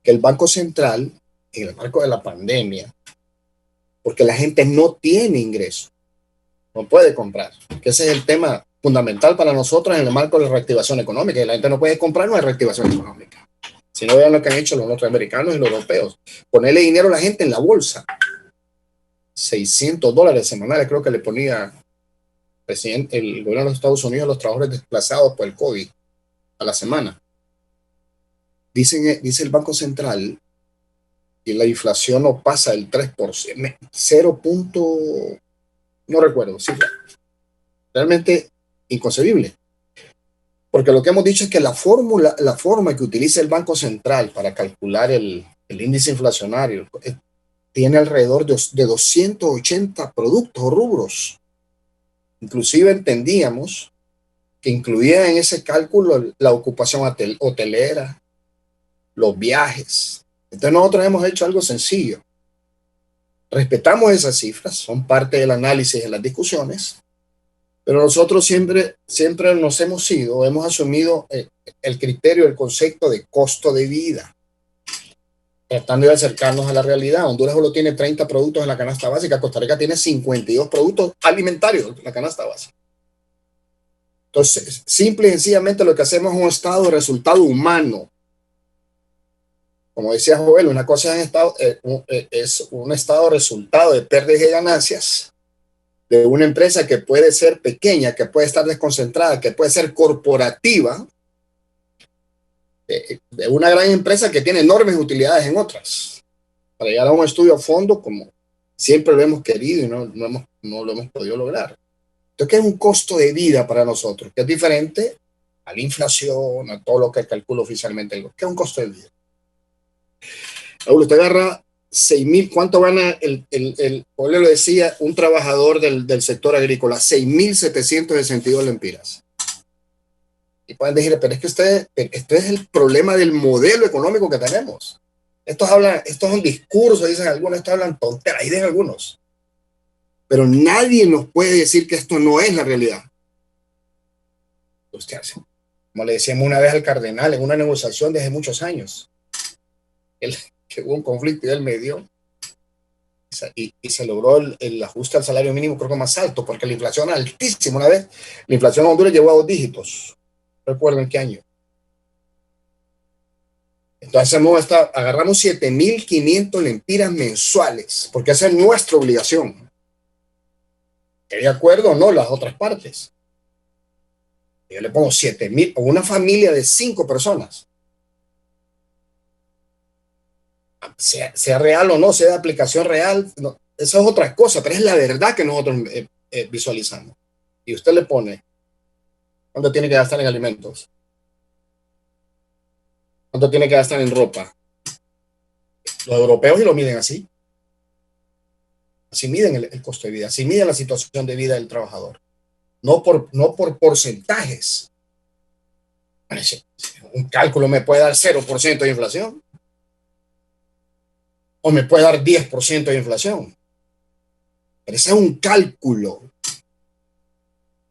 [SPEAKER 4] que el Banco Central, en el marco de la pandemia, porque la gente no tiene ingreso, no puede comprar, que ese es el tema fundamental para nosotros en el marco de la reactivación económica, y la gente no puede comprar, no hay reactivación económica. Si no, vean lo que han hecho los norteamericanos y los europeos, ponerle dinero a la gente en la bolsa, $600 semanales creo que le ponía el gobierno de los Estados Unidos a los trabajadores desplazados por el COVID a la semana. Dice el Banco Central que la inflación no pasa el 3%, 0. No recuerdo, sí, realmente inconcebible. Porque lo que hemos dicho es que la forma que utiliza el Banco Central para calcular el índice inflacionario tiene alrededor de 280 productos o rubros. Inclusive entendíamos que incluía en ese cálculo la ocupación hotelera, los viajes. Entonces nosotros hemos hecho algo sencillo. Respetamos esas cifras, son parte del análisis de las discusiones, pero nosotros siempre hemos asumido el criterio, el concepto de costo de vida, tratando de acercarnos a la realidad. Honduras solo tiene 30 productos en la canasta básica, Costa Rica tiene 52 productos alimentarios en la canasta básica. Entonces, simple y sencillamente lo que hacemos es un estado de resultado humano. Como decía Joel, una cosa es un estado de resultado de pérdidas y ganancias de una empresa que puede ser pequeña, que puede estar desconcentrada, que puede ser corporativa, de una gran empresa que tiene enormes utilidades en otras. Para llegar a un estudio a fondo, como siempre lo hemos querido y no lo hemos podido lograr. Entonces, ¿qué es un costo de vida para nosotros? Que es diferente a la inflación, a todo lo que calcula oficialmente. ¿Qué es un costo de vida? Raúl, usted agarra 6.000, ¿cuánto gana como le decía, un trabajador del sector agrícola? 6.762 lempiras. Y pueden decir, pero es que este es el problema del modelo económico que tenemos. Estos son discursos, dicen algunos, estos hablan tonteras, dicen algunos. Pero nadie nos puede decir que esto no es la realidad. Usted hace, como le decíamos una vez al cardenal en una negociación desde muchos años, que hubo un conflicto y él me dio y se logró el ajuste al salario mínimo, creo que más alto, porque la inflación era altísima. Una vez la inflación en Honduras llegó a 2 dígitos, recuerdo en qué año. Entonces agarramos 7.500 lempiras mensuales, porque esa es nuestra obligación, de acuerdo o no las otras partes. Yo le pongo 7.000 a una familia de 5 personas. Sea real o no, sea de aplicación real, no, eso es otra cosa, pero es la verdad que nosotros visualizamos. Y usted le pone, ¿cuánto tiene que gastar en alimentos? ¿Cuánto tiene que gastar en ropa? Los europeos y lo miden así. Así miden el costo de vida, así miden la situación de vida del trabajador. No por porcentajes. Un cálculo me puede dar 0% de inflación. O me puede dar 10% de inflación. Pero ese es un cálculo.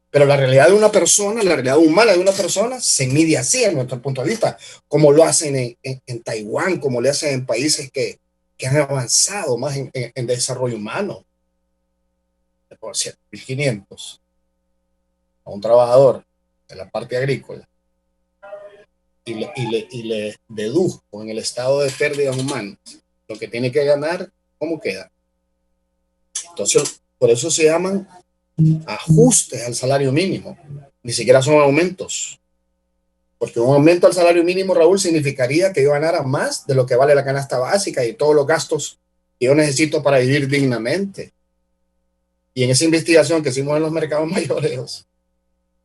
[SPEAKER 4] Pero la realidad de una persona, la realidad humana de una persona, se mide así, en nuestro punto de vista, como lo hacen en Taiwán, como le hacen en países que han avanzado más en desarrollo humano. Por 7.500 a un trabajador de la parte agrícola y le deduzco en el estado de pérdidas humanas lo que tiene que ganar, ¿cómo queda? Entonces, por eso se llaman ajustes al salario mínimo. Ni siquiera son aumentos. Porque un aumento al salario mínimo, Raúl, significaría que yo ganara más de lo que vale la canasta básica y todos los gastos que yo necesito para vivir dignamente. Y en esa investigación que hicimos en los mercados mayores,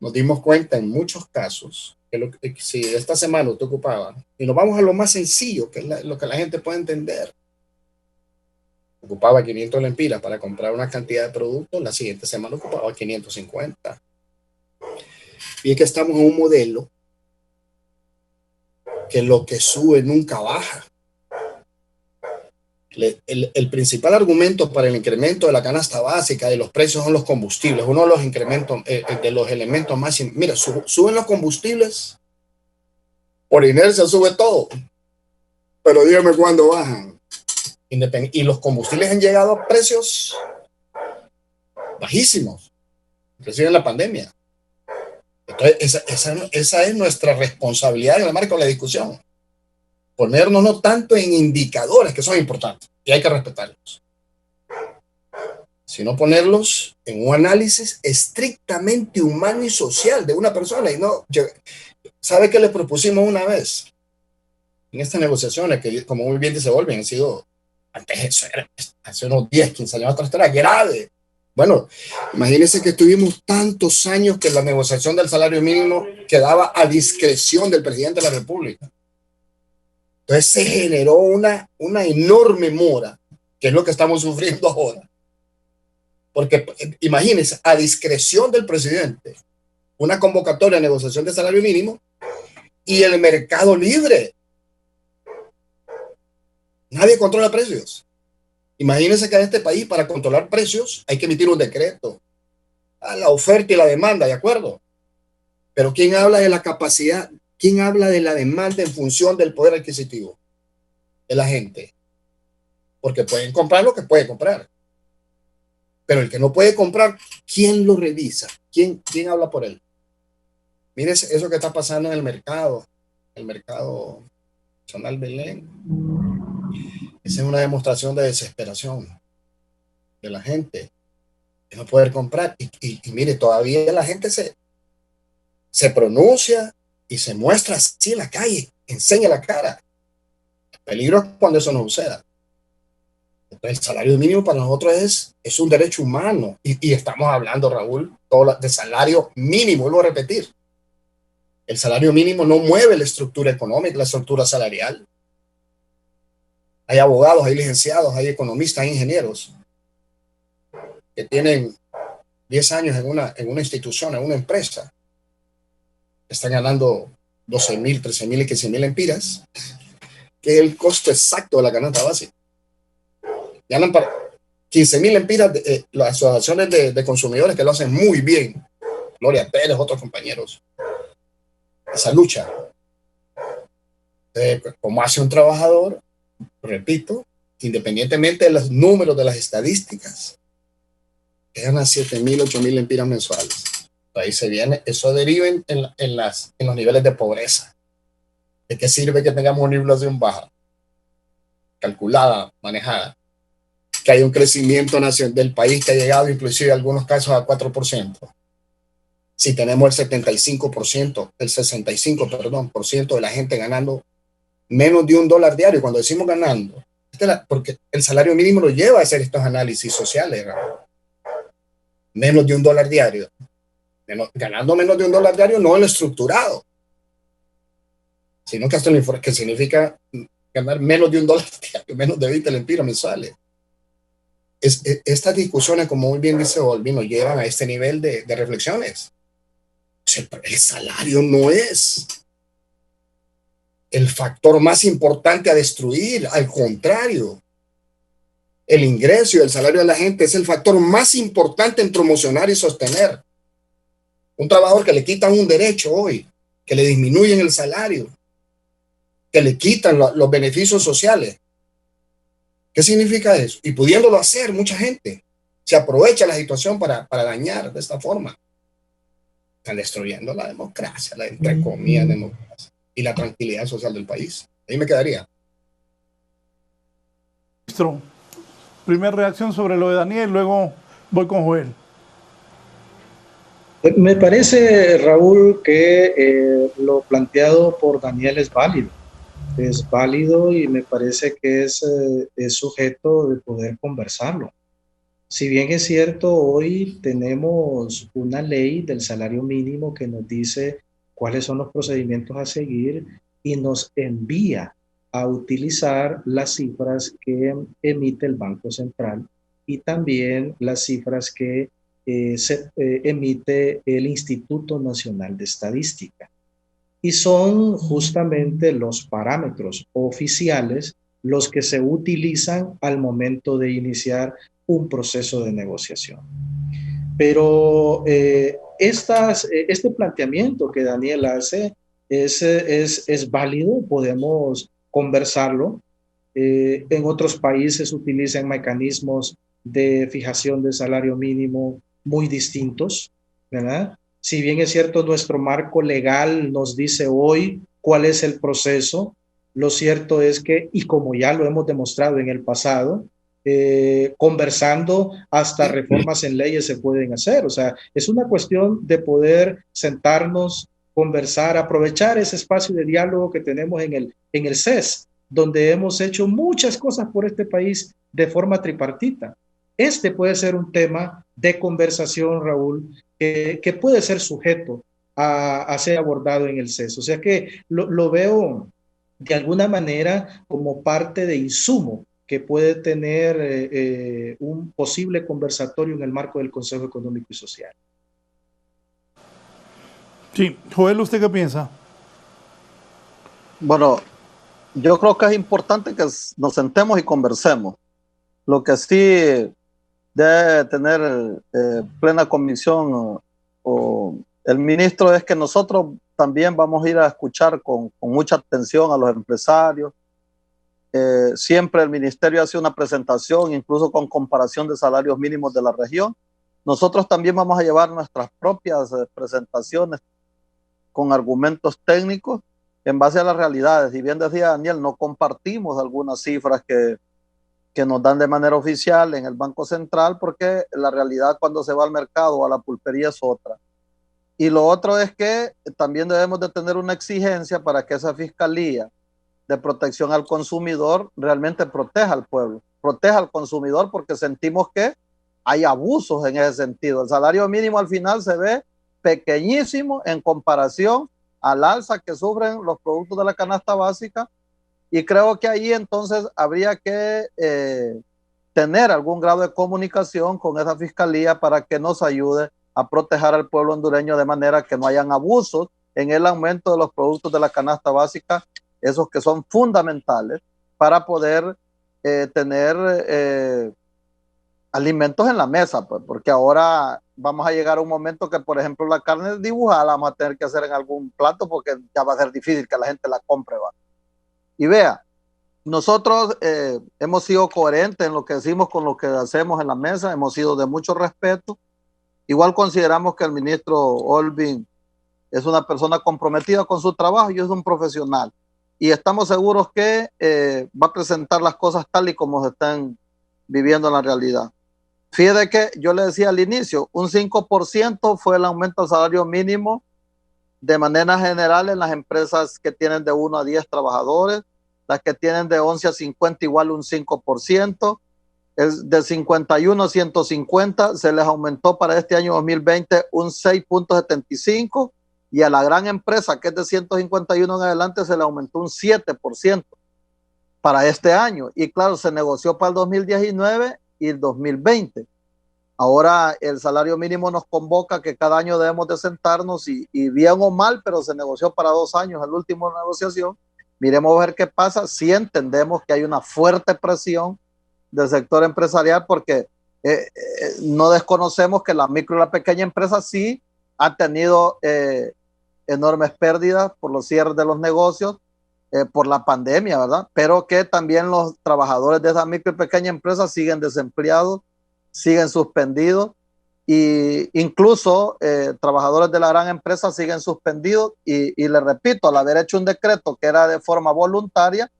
[SPEAKER 4] nos dimos cuenta en muchos casos que si esta semana usted ocupaba, y nos vamos a lo más sencillo, que es lo que la gente puede entender, ocupaba 500 lempiras para comprar una cantidad de productos, la siguiente semana ocupaba 550. Y es que estamos en un modelo que lo que sube nunca baja. El principal argumento para el incremento de la canasta básica y los precios son los combustibles. Uno de los incrementos, de los elementos más... Mira, suben los combustibles, por inercia sube todo. Pero dígame cuándo bajan. Y los combustibles han llegado a precios bajísimos, inclusive en la pandemia. Entonces, esa es nuestra responsabilidad en el marco de la discusión. Ponernos no tanto en indicadores que son importantes y hay que respetarlos, sino ponerlos en un análisis estrictamente humano y social de una persona. Y no, ¿sabe qué les propusimos una vez? En estas negociaciones, que como muy bien dice Volvin, han sido, antes eso era, hace unos 10, 15 años atrás, era grave. Bueno, imagínense que estuvimos tantos años que la negociación del salario mínimo quedaba a discreción del presidente de la República. Entonces se generó una enorme mora, que es lo que estamos sufriendo ahora. Porque imagínense, a discreción del presidente, una convocatoria de negociación de salario mínimo y el mercado libre. Nadie controla precios. Imagínense que en este país, para controlar precios, hay que emitir un decreto. A la oferta y la demanda, ¿de acuerdo? Pero ¿quién habla de la capacidad? ¿Quién habla de la demanda en función del poder adquisitivo de la gente? Porque pueden comprar lo que puede comprar. Pero el que no puede comprar, ¿quién lo revisa? ¿Quién habla por él? Mire eso que está pasando en el mercado Zonal Belén. Esa es una demostración de desesperación de la gente, de no poder comprar. Y mire, todavía la gente se pronuncia y se muestra así en la calle, enseña la cara. El peligro es cuando eso no suceda. Entonces, el salario mínimo para nosotros es un derecho humano. Y estamos hablando, Raúl, de salario mínimo, vuelvo a repetir. El salario mínimo no mueve la estructura económica, la estructura salarial. Hay abogados, hay licenciados, hay economistas, hay ingenieros que tienen 10 años en una institución, en una empresa. Están ganando 12,000, 13,000 y 15,000 lempiras, que es el costo exacto de la canasta básica. Ganan para 15,000 lempiras las asociaciones de consumidores que lo hacen muy bien. Gloria Pérez, otros compañeros. Esa lucha. Como hace un trabajador, repito, independientemente de los números de las estadísticas, que ganan 7,000, 8,000 lempiras mensuales. Ahí se viene, eso deriva en los niveles de pobreza. ¿De qué sirve que tengamos una inflación baja, calculada, manejada? Que hay un crecimiento nacional del país que ha llegado inclusive en algunos casos a 4%. Si tenemos el 65% de la gente ganando menos de $1 diario. Cuando decimos ganando, porque el salario mínimo lo lleva a hacer estos análisis sociales, menos de $1 diario. Ganando menos de $1 diario, no en lo estructurado, sino que hasta que significa ganar menos de $1 diario, menos de 20 lempiras mensuales. Estas discusiones, como muy bien dice Volvin, nos llevan a este nivel de reflexiones. O sea, el salario no es el factor más importante a destruir, al contrario. El ingreso y el salario de la gente es el factor más importante en promocionar y sostener. Un trabajador que le quitan un derecho hoy, que le disminuyen el salario, que le quitan los beneficios sociales. ¿Qué significa eso? Y pudiéndolo hacer, mucha gente se aprovecha la situación para dañar de esta forma. Están destruyendo la democracia, la entre comillas democracia y la tranquilidad social del país. Ahí me quedaría.
[SPEAKER 3] Ministro, Primera reacción sobre lo de Daniel, luego voy con Joel.
[SPEAKER 11] Me parece, Raúl, que lo planteado por Daniel es válido. Es válido y me parece que es sujeto de poder conversarlo. Si bien es cierto, hoy tenemos una ley del salario mínimo que nos dice cuáles son los procedimientos a seguir y nos envía a utilizar las cifras que emite el Banco Central y también las cifras que emite el Instituto Nacional de Estadística. Y son justamente los parámetros oficiales los que se utilizan al momento de iniciar un proceso de negociación. Pero este planteamiento que Daniel hace es válido, podemos conversarlo. En otros países utilizan mecanismos de fijación del salario mínimo muy distintos, ¿verdad? Si bien es cierto, nuestro marco legal nos dice hoy cuál es el proceso, lo cierto es que, y como ya lo hemos demostrado en el pasado, conversando hasta reformas en leyes se pueden hacer. O sea, es una cuestión de poder sentarnos, conversar, aprovechar ese espacio de diálogo que tenemos en el CES, donde hemos hecho muchas cosas por este país de forma tripartita. Este puede ser un tema de conversación, Raúl, que puede ser sujeto a ser abordado en el CES. O sea que lo veo de alguna manera como parte de insumo que puede tener un posible conversatorio en el marco del Consejo Económico y Social.
[SPEAKER 3] Sí, Joel, ¿usted qué piensa?
[SPEAKER 5] Bueno, yo creo que es importante que nos sentemos y conversemos. Lo que sí debe tener plena convicción o el ministro es que nosotros también vamos a ir a escuchar con mucha atención a los empresarios. Siempre el ministerio hace una presentación, incluso con comparación de salarios mínimos de la región. Nosotros también vamos a llevar nuestras propias presentaciones con argumentos técnicos en base a las realidades. Y bien decía Daniel, no compartimos algunas cifras que nos dan de manera oficial en el Banco Central, porque la realidad cuando se va al mercado o a la pulpería es otra. Y lo otro es que también debemos de tener una exigencia para que esa Fiscalía de Protección al Consumidor realmente proteja al pueblo, proteja al consumidor, porque sentimos que hay abusos en ese sentido. El salario mínimo al final se ve pequeñísimo en comparación al alza que sufren los productos de la canasta básica, y creo que ahí entonces habría que tener algún grado de comunicación con esa Fiscalía para que nos ayude a proteger al pueblo hondureño de manera que no hayan abusos en el aumento de los productos de la canasta básica, esos que son fundamentales para poder tener alimentos en la mesa, pues, porque ahora vamos a llegar a un momento que, por ejemplo, la carne dibujada la vamos a tener que hacer en algún plato porque ya va a ser difícil que la gente la compre, ¿va? Y vea, nosotros hemos sido coherentes en lo que decimos con lo que hacemos en la mesa, hemos sido de mucho respeto. Igual consideramos que el ministro Olvin es una persona comprometida con su trabajo y es un profesional. Y estamos seguros que va a presentar las cosas tal y como se están viviendo en la realidad. Fíjate que yo le decía al inicio, un 5% fue el aumento del salario mínimo de manera general en las empresas que tienen de 1 a 10 trabajadores, las que tienen de 11 a 50 igual un 5%, de 51 a 150 se les aumentó para este año 2020 un 6.75%, y a la gran empresa que es de 151 en adelante se le aumentó un 7% para este año. Y claro, se negoció para el 2019 y el 2020. Ahora el salario mínimo nos convoca que cada año debemos de sentarnos y bien o mal, pero se negoció para 2 años el último negociación. Miremos a ver qué pasa. Sí entendemos que hay una fuerte presión del sector empresarial porque no desconocemos que la micro y la pequeña empresa sí ha tenido enormes pérdidas por los cierres de los negocios, por la pandemia, ¿verdad? Pero que también los trabajadores de esa micro y pequeña empresa siguen desempleados, siguen suspendidos, e incluso trabajadores de la gran empresa siguen suspendidos, y le repito, al haber hecho un decreto que era de forma voluntaria,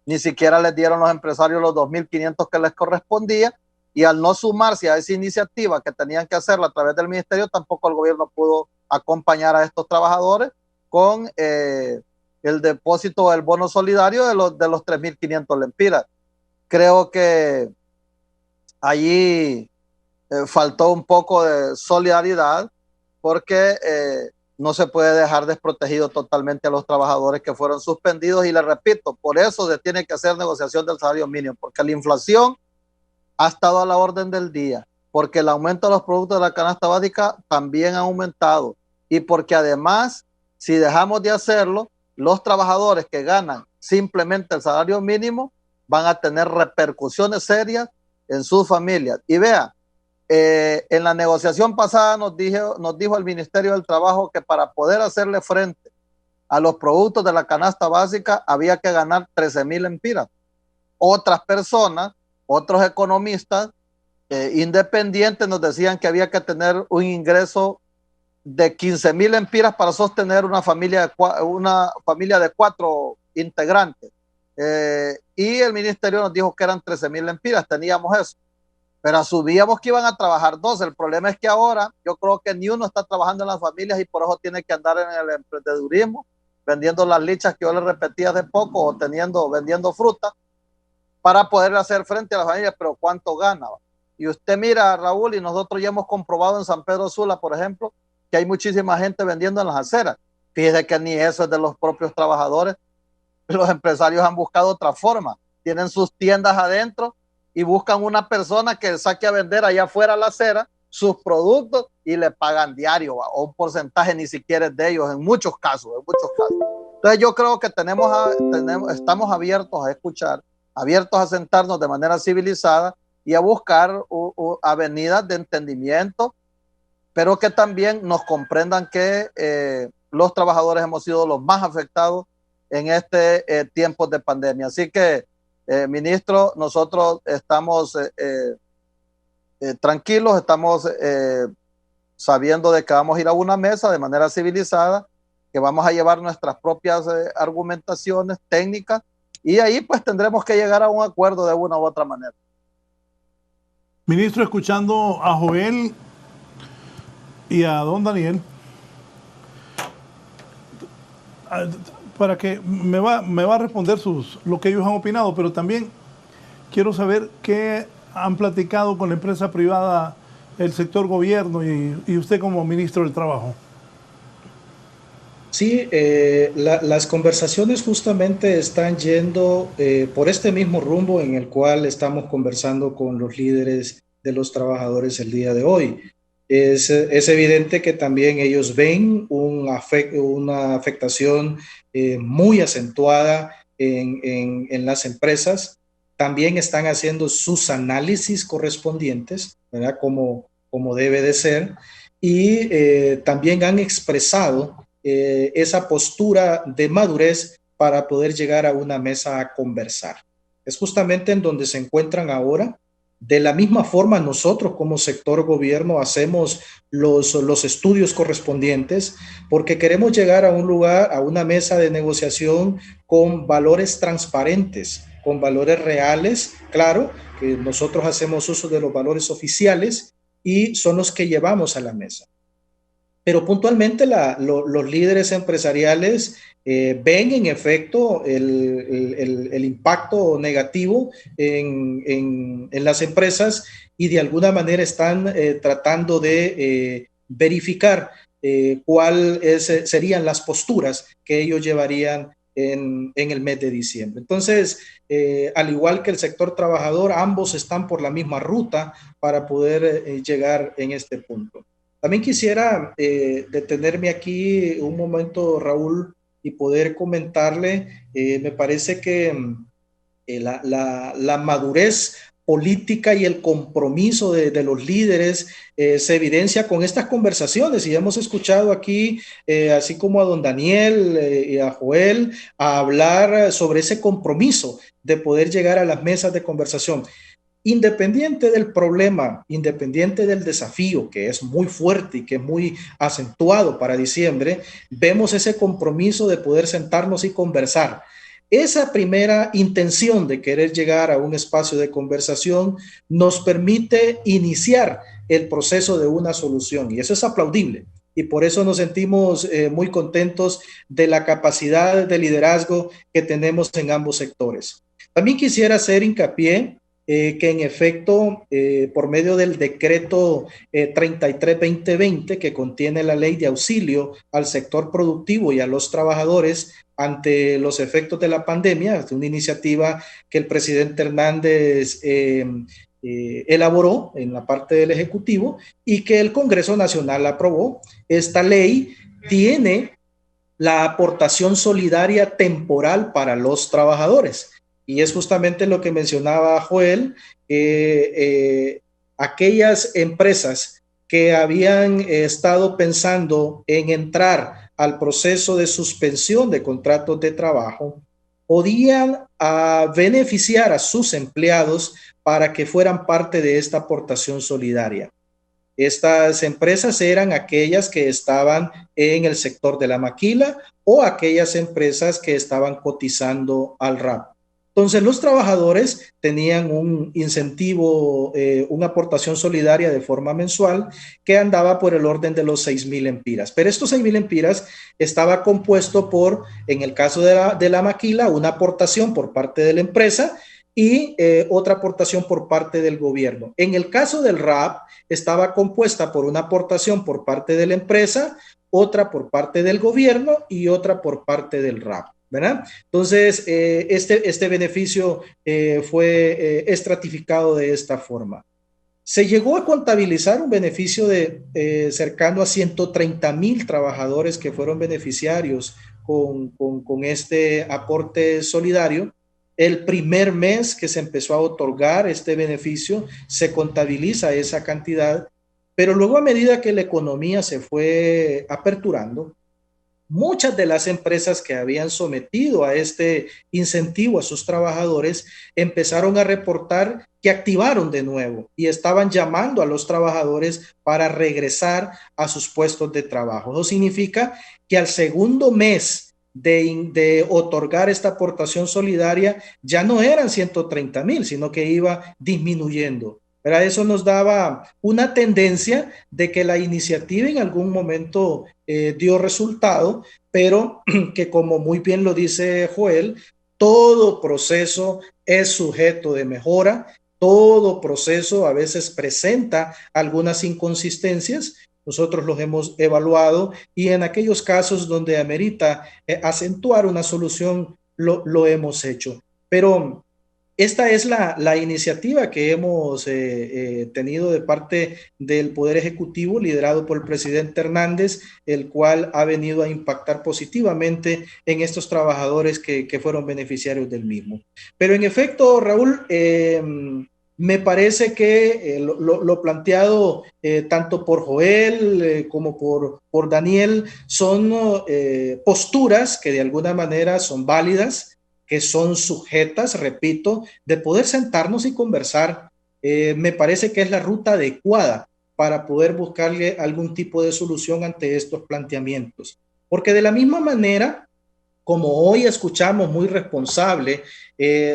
[SPEAKER 5] ni siquiera les dieron los empresarios los 2.500 que les correspondía, y al no sumarse a esa iniciativa que tenían que hacerla a través del ministerio, tampoco el gobierno pudo acompañar a estos trabajadores con el depósito del bono solidario de los 3.500 lempiras. Creo que allí faltó un poco de solidaridad, porque no se puede dejar desprotegido totalmente a los trabajadores que fueron suspendidos, y les repito, por eso se tiene que hacer negociación del salario mínimo, porque la inflación ha estado a la orden del día, porque el aumento de los productos de la canasta básica también ha aumentado, y porque además, si dejamos de hacerlo, los trabajadores que ganan simplemente el salario mínimo van a tener repercusiones serias en sus familias. Y vea, en la negociación pasada nos dijo el Ministerio del Trabajo que para poder hacerle frente a los productos de la canasta básica había que ganar 13.000 lempiras. Otras personas, otros economistas independientes nos decían que había que tener un ingreso de 15.000 lempiras para sostener una familia de 4 integrantes. Y el ministerio nos dijo que eran 13.000 lempiras, teníamos eso. Pero asumíamos que iban a trabajar 2. El problema es que ahora yo creo que ni uno está trabajando en las familias, y por eso tiene que andar en el emprendedurismo, vendiendo las lichas que yo les repetí hace poco, o vendiendo fruta, para poder hacer frente a las familias. Pero ¿cuánto gana? Y usted mira, Raúl, y nosotros ya hemos comprobado en San Pedro Sula, por ejemplo, que hay muchísima gente vendiendo en las aceras. Fíjese que ni eso es de los propios trabajadores. Los empresarios han buscado otra forma. Tienen sus tiendas adentro y buscan una persona que saque a vender allá afuera a la acera sus productos, y le pagan diario, o un porcentaje ni siquiera es de ellos en muchos casos. Entonces yo creo que estamos abiertos a escuchar, abiertos a sentarnos de manera civilizada y a buscar avenidas de entendimiento, pero que también nos comprendan que los trabajadores hemos sido los más afectados en este tiempo de pandemia. Así que, ministro, nosotros estamos tranquilos, estamos sabiendo de que vamos a ir a una mesa de manera civilizada, que vamos a llevar nuestras propias argumentaciones técnicas, y ahí pues tendremos que llegar a un acuerdo de una u otra manera.
[SPEAKER 3] Ministro, escuchando a Joel y a don Daniel, para que me va a responder lo que ellos han opinado, pero también quiero saber qué han platicado con la empresa privada, el sector gobierno y usted como ministro del Trabajo.
[SPEAKER 11] Sí, las conversaciones justamente están yendo por este mismo rumbo en el cual estamos conversando con los líderes de los trabajadores el día de hoy. Es evidente que también ellos ven una afectación muy acentuada en las empresas. También están haciendo sus análisis correspondientes, ¿verdad? Como debe de ser, y también han expresado esa postura de madurez para poder llegar a una mesa a conversar. Es justamente en donde se encuentran ahora. De la misma forma, nosotros como sector gobierno hacemos los estudios correspondientes, porque queremos llegar a un lugar, a una mesa de negociación con valores transparentes, con valores reales. Claro que nosotros hacemos uso de los valores oficiales y son los que llevamos a la mesa. Pero puntualmente los líderes empresariales ven en efecto el impacto negativo en las empresas, y de alguna manera están tratando de verificar cuáles serían las posturas que ellos llevarían en el mes de diciembre. Entonces, al igual que el sector trabajador, ambos están por la misma ruta para poder llegar en este punto. También quisiera detenerme aquí un momento, Raúl, y poder comentarle, me parece que la madurez política y el compromiso de los líderes se evidencia con estas conversaciones, y hemos escuchado aquí, así como a don Daniel y a Joel, a hablar sobre ese compromiso de poder llegar a las mesas de conversación. Independiente del problema, independiente del desafío, que es muy fuerte y que es muy acentuado para diciembre, vemos ese compromiso de poder sentarnos y conversar. esa primera intención de querer llegar a un espacio de conversación nos permite iniciar el proceso de una solución, y eso es aplaudible. Y por eso nos sentimos muy contentos de la capacidad de liderazgo que tenemos en ambos sectores. También quisiera hacer hincapié que en efecto, por medio del decreto 33-2020, que contiene la ley de auxilio al sector productivo y a los trabajadores ante los efectos de la pandemia, es una iniciativa que el presidente Hernández elaboró en la parte del Ejecutivo y que el Congreso Nacional aprobó. Esta ley tiene la aportación solidaria temporal para los trabajadores. Y es justamente lo que mencionaba Joel, aquellas empresas que habían estado pensando en entrar al proceso de suspensión de contratos de trabajo, podían beneficiar a sus empleados para que fueran parte de esta aportación solidaria. Estas empresas eran aquellas que estaban en el sector de la maquila o aquellas empresas que estaban cotizando al RAP. Entonces los trabajadores tenían un incentivo, una aportación solidaria de forma mensual que andaba por el orden de los 6,000 lempiras. Pero estos 6,000 lempiras estaba compuesto por, en el caso de la maquila, una aportación por parte de la empresa y otra aportación por parte del gobierno. En el caso del RAP estaba compuesta por una aportación por parte de la empresa, otra por parte del gobierno y otra por parte del RAP, ¿verdad? Entonces, este beneficio fue estratificado de esta forma. Se llegó a contabilizar un beneficio de cercano a 130,000 trabajadores que fueron beneficiarios con este aporte solidario. El primer mes que se empezó a otorgar este beneficio, se contabiliza esa cantidad, pero luego a medida que la economía se fue aperturando, muchas de las empresas que habían sometido a este incentivo a sus trabajadores empezaron a reportar que activaron de nuevo y estaban llamando a los trabajadores para regresar a sus puestos de trabajo. Eso significa que al segundo mes de otorgar esta aportación solidaria ya no eran 130,000, sino que iba disminuyendo. Pero eso nos daba una tendencia de que la iniciativa en algún momento dio resultado, pero que, como muy bien lo dice Joel, todo proceso es sujeto de mejora, todo proceso a veces presenta algunas inconsistencias. Nosotros los hemos evaluado y en aquellos casos donde amerita acentuar una solución, lo hemos hecho. Pero esta es la iniciativa que hemos tenido de parte del Poder Ejecutivo, liderado por el presidente Hernández, el cual ha venido a impactar positivamente en estos trabajadores que fueron beneficiarios del mismo. Pero en efecto, Raúl, me parece que lo planteado tanto por Joel como por Daniel son posturas que de alguna manera son válidas, que son sujetas, repito, de poder sentarnos y conversar. Me parece que es la ruta adecuada para poder buscarle algún tipo de solución ante estos planteamientos. Porque de la misma manera, como hoy escuchamos muy responsable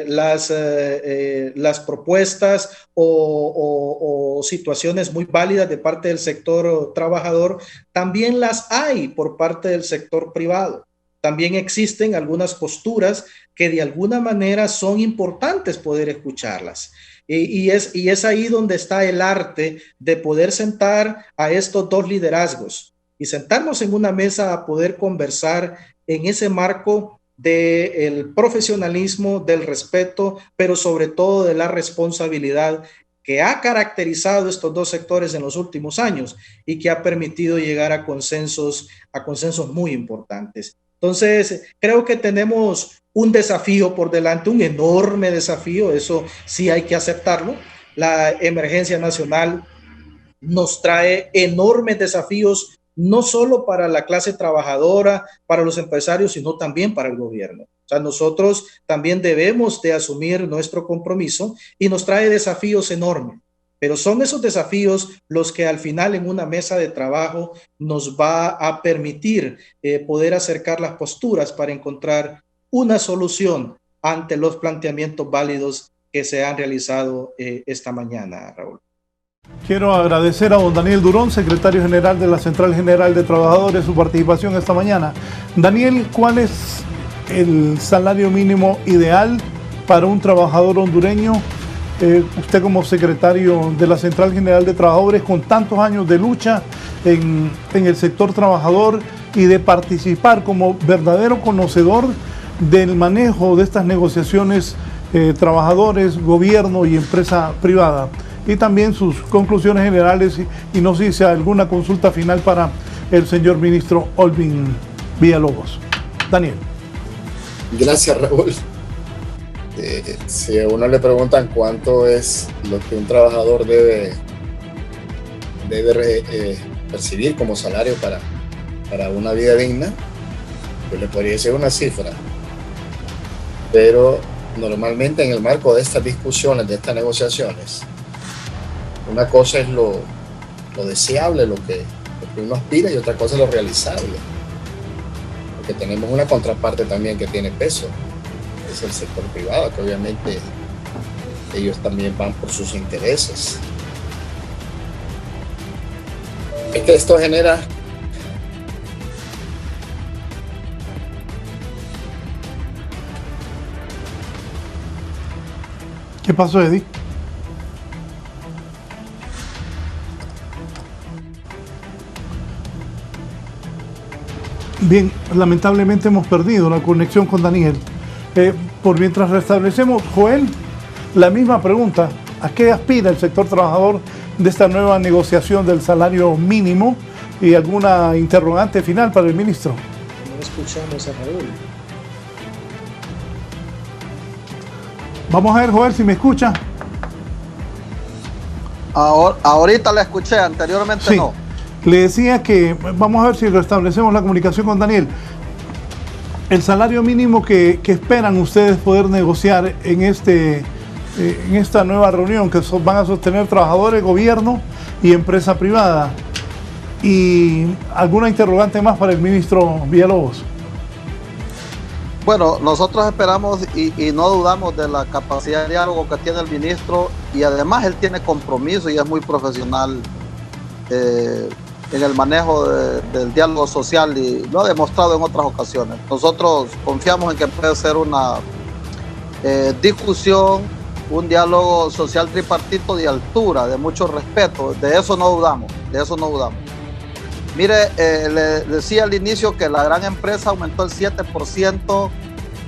[SPEAKER 11] las propuestas o situaciones muy válidas de parte del sector trabajador, también las hay por parte del sector privado. También existen algunas posturas que de alguna manera son importantes poder escucharlas. Y es ahí donde está el arte de poder sentar a estos dos liderazgos y sentarnos en una mesa a poder conversar en ese marco del profesionalismo, del respeto, pero sobre todo de la responsabilidad que ha caracterizado estos dos sectores en los últimos años y que ha permitido llegar a consensos muy importantes. Entonces, creo que tenemos un desafío por delante, un enorme desafío, eso sí hay que aceptarlo. La emergencia nacional nos trae enormes desafíos, no solo para la clase trabajadora, para los empresarios, sino también para el gobierno. O sea, nosotros también debemos de asumir nuestro compromiso y nos trae desafíos enormes. Pero son esos desafíos los que al final en una mesa de trabajo nos va a permitir poder acercar las posturas para encontrar una solución ante los planteamientos válidos que se han realizado esta mañana, Raúl.
[SPEAKER 3] Quiero agradecer a don Daniel Durón, secretario general de la Central General de Trabajadores, su participación esta mañana. Daniel, ¿cuál es el salario mínimo ideal para un trabajador hondureño? Usted como secretario de la Central General de Trabajadores, con tantos años de lucha en el sector trabajador y de participar como verdadero conocedor del manejo de estas negociaciones trabajadores, gobierno y empresa privada, y también sus conclusiones generales y no sé si alguna consulta final para el señor ministro Olvin Villalobos. Daniel.
[SPEAKER 4] Gracias, Raúl. Si a uno le preguntan cuánto es lo que un trabajador debe percibir como salario para una vida digna, yo le podría decir una cifra, pero normalmente en el marco de estas discusiones, de estas negociaciones, una cosa es lo deseable, lo que uno aspira, y otra cosa es lo realizable, porque tenemos una contraparte también que tiene peso, es el sector privado, que obviamente ellos también van por sus intereses. Es que esto genera
[SPEAKER 3] ¿Qué pasó, Eddie? Bien, lamentablemente hemos perdido la conexión con Daniel. Por mientras restablecemos, Joel, la misma pregunta. ¿A qué aspira el sector trabajador de esta nueva negociación del salario mínimo? Y alguna interrogante final para el ministro.
[SPEAKER 11] No escuchamos a Raúl.
[SPEAKER 3] Vamos a ver, Joel, si me escucha.
[SPEAKER 5] Ahorita la escuché, anteriormente sí. No.
[SPEAKER 3] Le decía que vamos a ver si restablecemos la comunicación con Daniel. El salario mínimo que esperan ustedes poder negociar en esta nueva reunión que van a sostener trabajadores, gobierno y empresa privada. Y alguna interrogante más para el ministro Villalobos.
[SPEAKER 5] Bueno, nosotros esperamos y no dudamos de la capacidad de diálogo que tiene el ministro, y además él tiene compromiso y es muy profesional en el manejo del diálogo social, y lo ha demostrado en otras ocasiones. Nosotros confiamos en que puede ser una discusión, un diálogo social tripartito de altura, de mucho respeto. De eso no dudamos, Mire, le decía al inicio que la gran empresa aumentó el 7%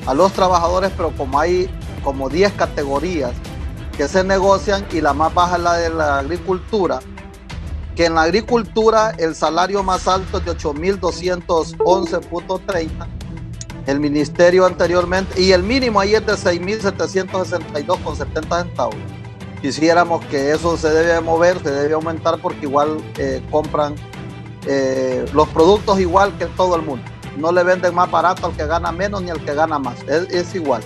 [SPEAKER 5] a los trabajadores, pero como hay como 10 categorías que se negocian, y la más baja es la de la agricultura, que en la agricultura el salario más alto es de 8.211.30, el ministerio anteriormente, y el mínimo ahí es de 6.762.70 centavos. Quisiéramos que eso se debe mover, se debe aumentar, porque igual compran los productos igual que todo el mundo. No le venden más barato al que gana menos ni al que gana más, es igual.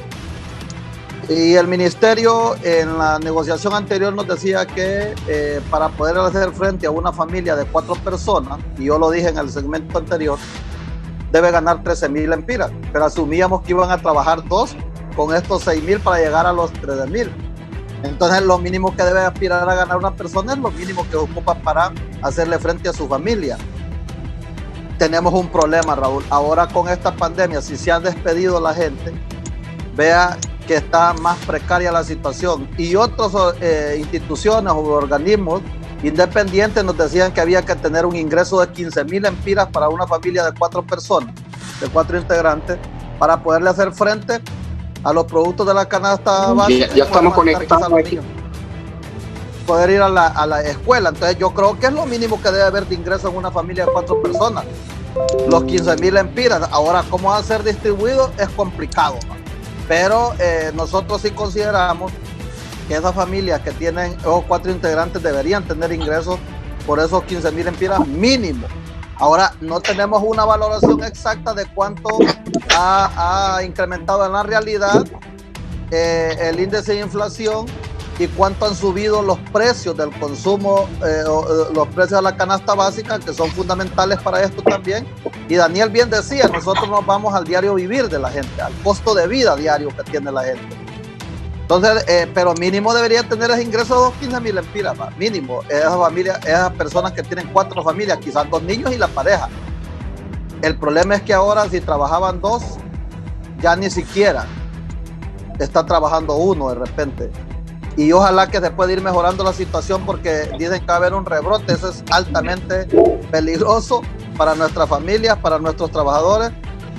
[SPEAKER 5] Y el ministerio en la negociación anterior nos decía que para poder hacer frente a una familia de 4 personas, y yo lo dije en el segmento anterior, debe ganar 13.000 lempiras, pero asumíamos que iban a trabajar 2 con estos 6.000 para llegar a los 13.000. Entonces lo mínimo que debe aspirar a ganar una persona es lo mínimo que ocupa para hacerle frente a su familia. Tenemos un problema, Raúl. Ahora con esta pandemia, si se han despedido la gente, vea que está más precaria la situación. Y otras instituciones o organismos independientes nos decían que había que tener un ingreso de 15.000 lempiras para una familia de 4 personas, de 4 integrantes, para poderle hacer frente a los productos de la canasta básica.
[SPEAKER 4] Ya estamos conectados aquí.
[SPEAKER 5] Poder ir a la escuela. Entonces yo creo que es lo mínimo que debe haber de ingreso en una familia de 4 personas. Los 15.000 lempiras. Ahora, cómo va a ser distribuido es complicado, ¿no? Pero nosotros sí consideramos que esas familias que tienen esos 4 integrantes deberían tener ingresos por esos 15.000 lempiras mínimo. Ahora, no tenemos una valoración exacta de cuánto ha incrementado en la realidad el índice de inflación y cuánto han subido los precios del consumo, los precios de la canasta básica, que son fundamentales para esto también, Y Daniel bien decía, nosotros nos vamos al diario vivir de la gente, al costo de vida diario que tiene la gente. Entonces, pero mínimo debería tener ese ingreso de 15,000 lempiras, mínimo. Esas personas que tienen 4 familias, quizás 2 niños y la pareja. El problema es que ahora si trabajaban 2, ya ni siquiera está trabajando 1 de repente. Y ojalá que se pueda ir mejorando la situación porque dicen que va a haber un rebrote. Eso es altamente peligroso para nuestras familias, para nuestros trabajadores,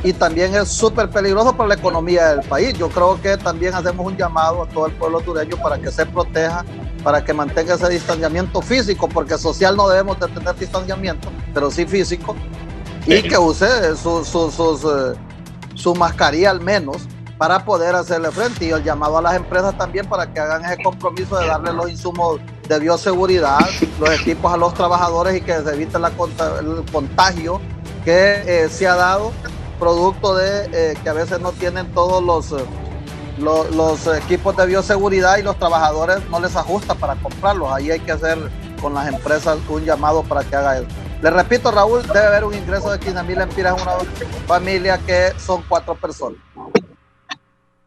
[SPEAKER 5] y también es súper peligroso para la economía del país. Yo creo que también hacemos un llamado a todo el pueblo hondureño para que se proteja, para que mantenga ese distanciamiento físico, porque social no debemos de tener distanciamiento, pero sí físico, y que use su mascarilla al menos para poder hacerle frente. Y el llamado a las empresas también para que hagan ese compromiso de darle los insumos de bioseguridad, los equipos a los trabajadores, y que se evite el contagio que se ha dado producto de que a veces no tienen todos los equipos de bioseguridad y los trabajadores no les ajusta para comprarlos. Ahí hay que hacer con las empresas un llamado para que haga eso. Le repito, Raúl, debe haber un ingreso de 15,000 lempiras en una familia que son 4 personas.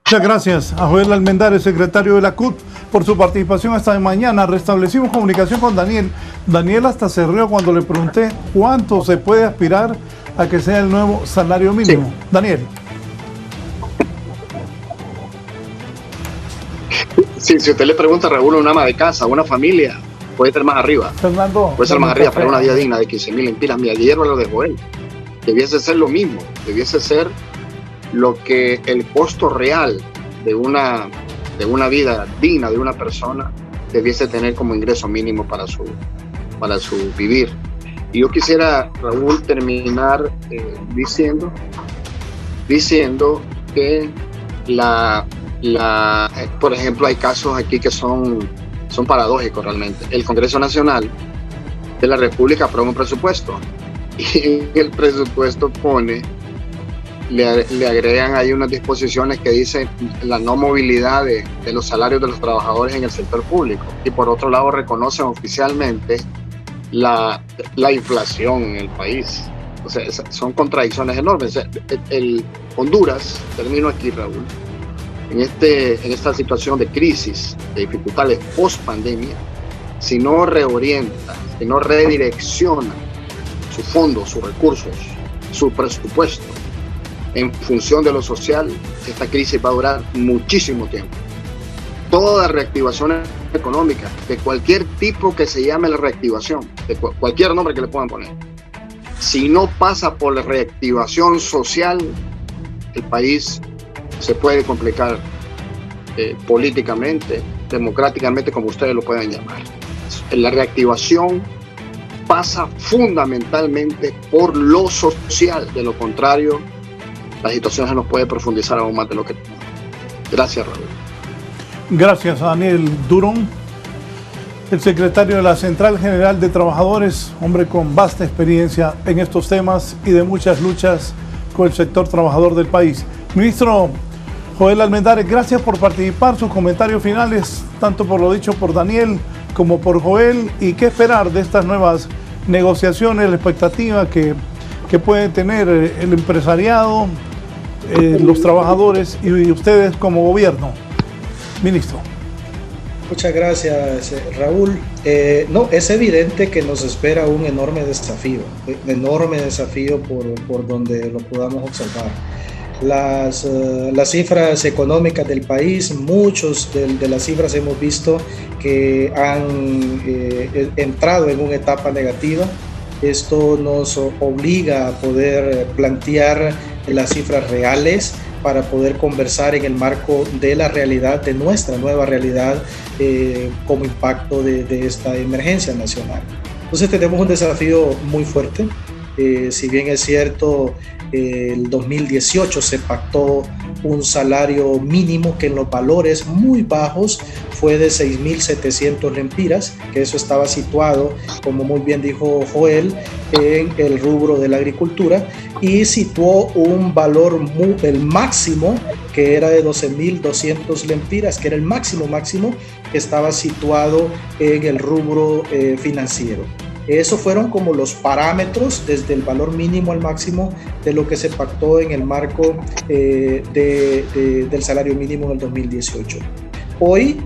[SPEAKER 3] Muchas gracias a Joel Almendares, secretario de la CUT, por su participación esta mañana. Restablecimos comunicación con Daniel. Daniel hasta se rió cuando le pregunté cuánto se puede aspirar a que sea el nuevo salario mínimo. Sí. Daniel.
[SPEAKER 4] Sí, si usted le pregunta a Raúl, una ama de casa, una familia, puede ser más arriba.
[SPEAKER 3] Fernando.
[SPEAKER 4] Puede ser más arriba, para una vida digna de 15,000 lempiras. Mira, ayer lo dejó él. Debiese ser lo mismo. Debiese ser lo que el costo real de una vida digna de una persona debiese tener como ingreso mínimo para su vivir. Y yo quisiera, Raúl, terminar diciendo que por ejemplo, hay casos aquí que son paradójicos realmente. El Congreso Nacional de la República aprueba un presupuesto y el presupuesto le agregan ahí unas disposiciones que dicen la no movilidad de los salarios de los trabajadores en el sector público, y por otro lado reconocen oficialmente la inflación en el país. O sea, son contradicciones enormes. Honduras, termino aquí, Raúl, en esta situación de crisis, de dificultades post pandemia, si no reorienta, si no redirecciona sus fondos, sus recursos, su presupuesto en función de lo social, esta crisis va a durar muchísimo tiempo. Toda reactivación económica, de cualquier tipo que se llame la reactivación, de cualquier nombre que le puedan poner, si no pasa por la reactivación social, el país se puede complicar políticamente, democráticamente, como ustedes lo puedan llamar. La reactivación pasa fundamentalmente por lo social. De lo contrario, la situación se nos puede profundizar aún más de lo que tenemos. Gracias, Raúl.
[SPEAKER 3] Gracias a Daniel Durón, el secretario de la Central General de Trabajadores, hombre con vasta experiencia en estos temas y de muchas luchas con el sector trabajador del país. Ministro Joel Almendares, gracias por participar. Sus comentarios finales, tanto por lo dicho por Daniel como por Joel, y qué esperar de estas nuevas negociaciones, la expectativa que puede tener el empresariado, los trabajadores y ustedes como gobierno. Ministro.
[SPEAKER 11] Muchas gracias, Raúl. No, es evidente que nos espera un enorme desafío por donde lo podamos observar. Las cifras económicas del país, muchos de las cifras hemos visto que han entrado en una etapa negativa. Esto nos obliga a poder plantear las cifras reales para poder conversar en el marco de la realidad, de nuestra nueva realidad, como impacto de esta emergencia nacional. Entonces tenemos un desafío muy fuerte. Si bien es cierto, el 2018 se pactó un salario mínimo que en los valores muy bajos fue de 6.700 lempiras, que eso estaba situado, como muy bien dijo Joel, en el rubro de la agricultura, y situó un valor el máximo, que era de 12.200 lempiras, que era el máximo que estaba situado en el rubro financiero. Esos fueron como los parámetros desde el valor mínimo al máximo de lo que se pactó en el marco del salario mínimo en el 2018. Hoy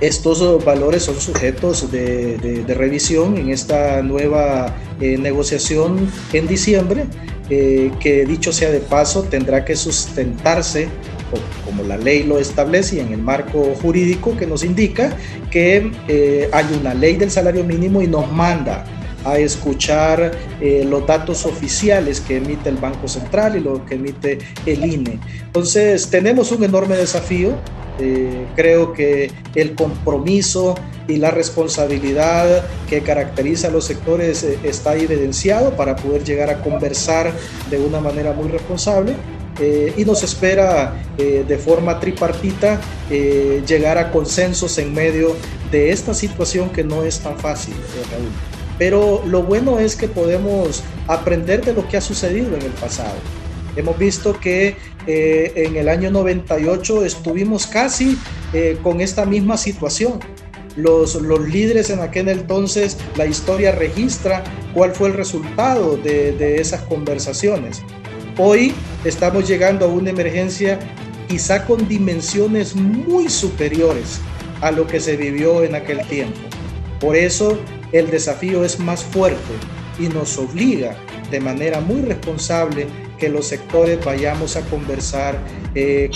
[SPEAKER 11] estos valores son sujetos de revisión en esta nueva negociación en diciembre, que dicho sea de paso tendrá que sustentarse como la ley lo establece y en el marco jurídico que nos indica que hay una ley del salario mínimo y nos manda a escuchar los datos oficiales que emite el Banco Central y lo que emite el INE. Entonces tenemos un enorme desafío. Creo que el compromiso y la responsabilidad que caracteriza a los sectores está evidenciado para poder llegar a conversar de una manera muy responsable. Y nos espera de forma tripartita llegar a consensos en medio de esta situación que no es tan fácil, Raúl. Pero lo bueno es que podemos aprender de lo que ha sucedido en el pasado. Hemos visto que en el año 98 estuvimos casi con esta misma situación. Los líderes en aquel entonces, la historia registra cuál fue el resultado de esas conversaciones. Hoy estamos llegando a una emergencia quizá con dimensiones muy superiores a lo que se vivió en aquel tiempo. Por eso el desafío es más fuerte y nos obliga de manera muy responsable que los sectores vayamos a conversar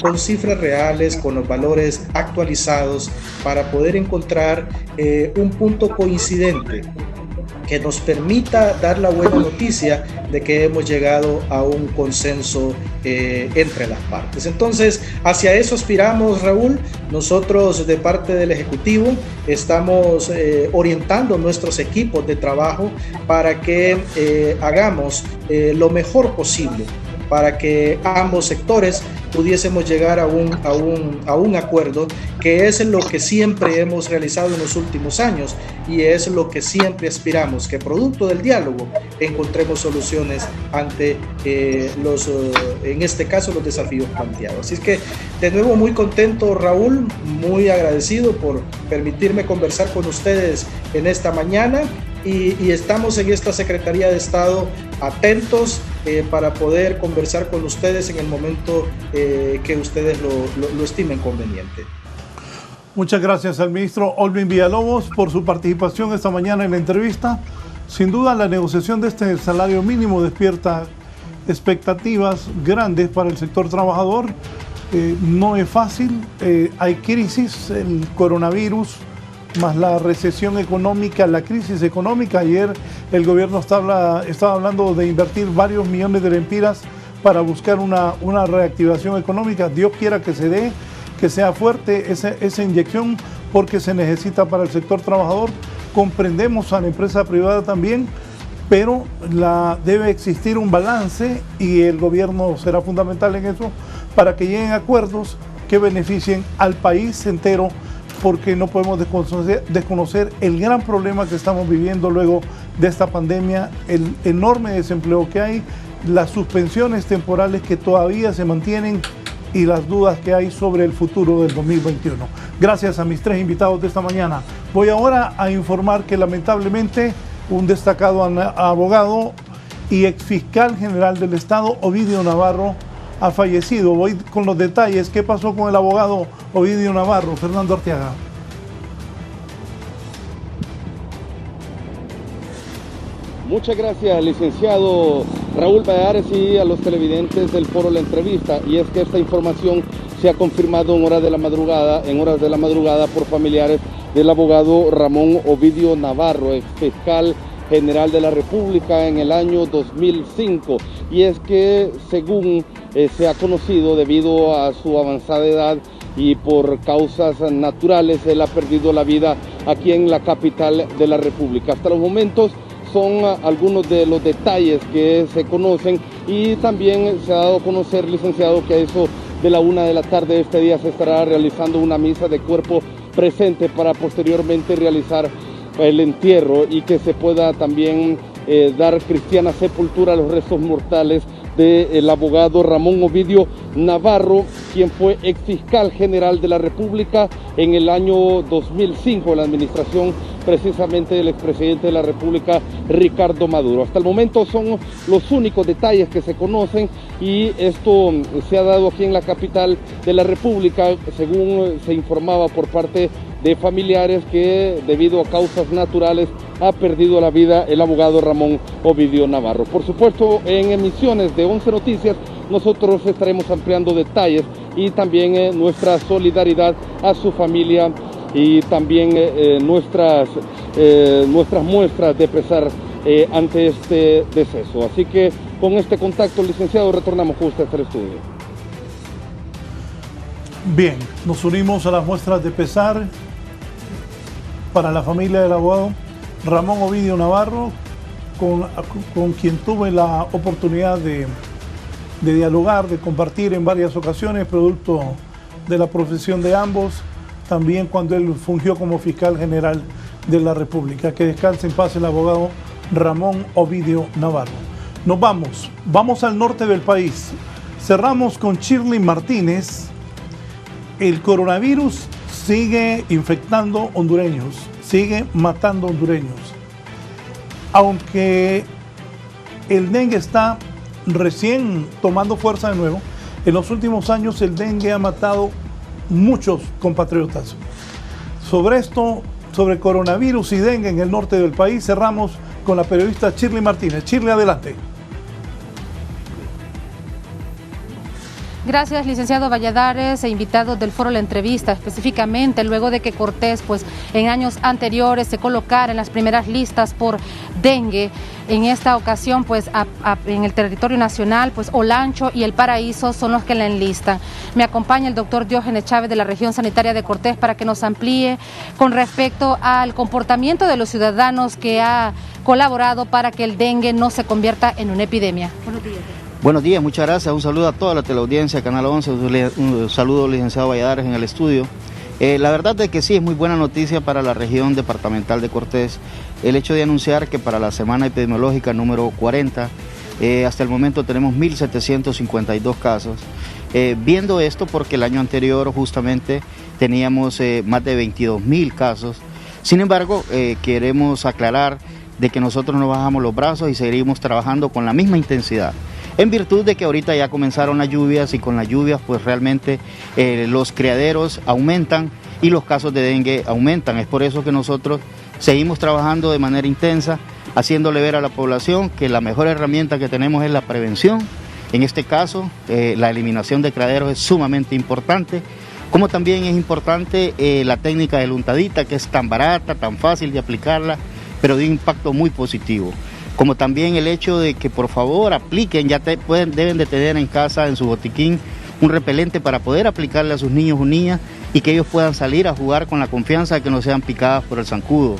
[SPEAKER 11] con cifras reales, con los valores actualizados para poder encontrar un punto coincidente que nos permita dar la buena noticia de que hemos llegado a un consenso entre las partes. Entonces, hacia eso aspiramos, Raúl. Nosotros, de parte del Ejecutivo, estamos orientando nuestros equipos de trabajo para que hagamos lo mejor posible, para que ambos sectores pudiésemos llegar a un acuerdo, que es lo que siempre hemos realizado en los últimos años y es lo que siempre aspiramos, que producto del diálogo encontremos soluciones ante en este caso, los desafíos planteados. Así es que, de nuevo, muy contento, Raúl, muy agradecido por permitirme conversar con ustedes en esta mañana. Y estamos en esta Secretaría de Estado atentos para poder conversar con ustedes en el momento que ustedes lo estimen conveniente.
[SPEAKER 3] Muchas gracias al ministro Olvin Villalobos por su participación esta mañana en la entrevista. Sin duda, la negociación de este salario mínimo despierta expectativas grandes para el sector trabajador. No es fácil, hay crisis, el coronavirus, más la recesión económica, la crisis económica. Ayer el gobierno estaba hablando de invertir varios millones de lempiras para buscar una reactivación económica. Dios quiera que se dé, que sea fuerte esa inyección, porque se necesita para el sector trabajador. Comprendemos a la empresa privada también, pero debe existir un balance y el gobierno será fundamental en eso para que lleguen a acuerdos que beneficien al país entero, porque no podemos desconocer el gran problema que estamos viviendo luego de esta pandemia, el enorme desempleo que hay, las suspensiones temporales que todavía se mantienen y las dudas que hay sobre el futuro del 2021. Gracias a mis tres invitados de esta mañana. Voy ahora a informar que lamentablemente un destacado abogado y exfiscal general del Estado, Ovidio Navarro, ha fallecido. Voy con los detalles. ¿Qué pasó con el abogado Ovidio Navarro? Fernando Arteaga.
[SPEAKER 12] Muchas gracias, licenciado Raúl Valladares, y a los televidentes del foro La Entrevista. Y es que esta información se ha confirmado en horas de la madrugada por familiares del abogado Ramón Ovidio Navarro, exfiscal general de la República en el año 2005. Y es que, según se ha conocido, debido a su avanzada edad y por causas naturales, él ha perdido la vida aquí en la capital de la República. Hasta los momentos son algunos de los detalles que se conocen, y también se ha dado a conocer, licenciado, que a eso de la 1 de la tarde de este día se estará realizando una misa de cuerpo presente para posteriormente realizar el entierro y que se pueda también dar cristiana sepultura a los restos mortales del abogado Ramón Ovidio Navarro, quien fue exfiscal general de la República en el año 2005, en la administración precisamente del expresidente de la República, Ricardo Maduro. Hasta el momento son los únicos detalles que se conocen y esto se ha dado aquí en la capital de la República, según se informaba por parte de familiares que debido a causas naturales ha perdido la vida el abogado Ramón Ovidio Navarro. Por supuesto, en emisiones de 11 Noticias nosotros estaremos ampliando detalles y también nuestra solidaridad a su familia y también nuestras muestras de pesar ante este deceso. Así que con este contacto, licenciado, retornamos con usted al estudio.
[SPEAKER 3] Bien, nos unimos a las muestras de pesar para la familia del abogado Ramón Ovidio Navarro, con quien tuve la oportunidad de dialogar, de compartir en varias ocasiones, producto de la profesión de ambos, también cuando él fungió como fiscal general de la República. Que descanse en paz el abogado Ramón Ovidio Navarro. Nos vamos al norte del país. Cerramos con Shirley Martínez. El coronavirus sigue infectando hondureños, sigue matando hondureños. Aunque el dengue está recién tomando fuerza de nuevo, en los últimos años el dengue ha matado muchos compatriotas. Sobre esto, sobre coronavirus y dengue en el norte del país, cerramos con la periodista Shirley Martínez. Shirley, adelante.
[SPEAKER 6] Gracias, licenciado Valladares e invitados del foro La Entrevista, específicamente luego de que Cortés en años anteriores se colocara en las primeras listas por dengue. En esta ocasión en el territorio nacional Olancho y El Paraíso son los que la enlistan. Me acompaña el doctor Diógenes Chávez de la región sanitaria de Cortés para que nos amplíe con respecto al comportamiento de los ciudadanos que ha colaborado para que el dengue no se convierta en una epidemia. Buenos días.
[SPEAKER 13] Buenos días, muchas gracias. Un saludo a toda la teleaudiencia, Canal 11, un saludo al licenciado Valladares en el estudio. La verdad es que sí, es muy buena noticia para la región departamental de Cortés el hecho de anunciar que para la semana epidemiológica número 40, hasta el momento tenemos 1.752 casos. Viendo esto porque el año anterior justamente teníamos más de 22.000 casos. Sin embargo, queremos aclarar de que nosotros no bajamos los brazos y seguimos trabajando con la misma intensidad. En virtud de que ahorita ya comenzaron las lluvias y con las lluvias pues realmente los criaderos aumentan y los casos de dengue aumentan. Es por eso que nosotros seguimos trabajando de manera intensa, haciéndole ver a la población que la mejor herramienta que tenemos es la prevención. En este caso, la eliminación de criaderos es sumamente importante, como también es importante la técnica de la untadita, que es tan barata, tan fácil de aplicarla, pero de un impacto muy positivo. Como también el hecho de que por favor apliquen, deben de tener en casa, en su botiquín, un repelente para poder aplicarle a sus niños o niñas y que ellos puedan salir a jugar con la confianza de que no sean picadas por el zancudo.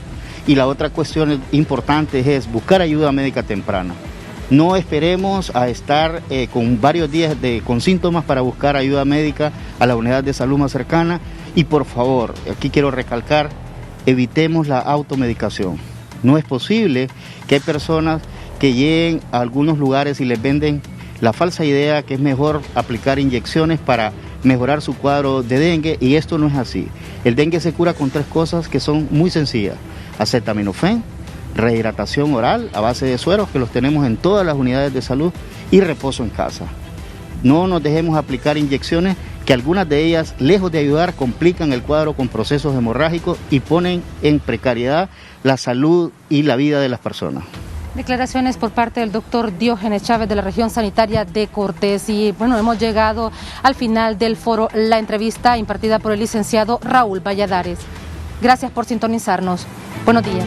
[SPEAKER 13] Y la otra cuestión importante es buscar ayuda médica temprana. No esperemos a estar con varios días con síntomas para buscar ayuda médica a la unidad de salud más cercana y por favor, aquí quiero recalcar, evitemos la automedicación. No es posible que hay personas que lleguen a algunos lugares y les venden la falsa idea que es mejor aplicar inyecciones para mejorar su cuadro de dengue y esto no es así. El dengue se cura con 3 cosas que son muy sencillas: acetaminofén, rehidratación oral a base de sueros que los tenemos en todas las unidades de salud y reposo en casa. No nos dejemos aplicar inyecciones que algunas de ellas, lejos de ayudar, complican el cuadro con procesos hemorrágicos y ponen en precariedad la salud y la vida de las personas.
[SPEAKER 6] Declaraciones por parte del doctor Diógenes Chávez de la región sanitaria de Cortés. Y bueno, hemos llegado al final del foro La Entrevista impartida por el licenciado Raúl Valladares. Gracias por sintonizarnos. Buenos días.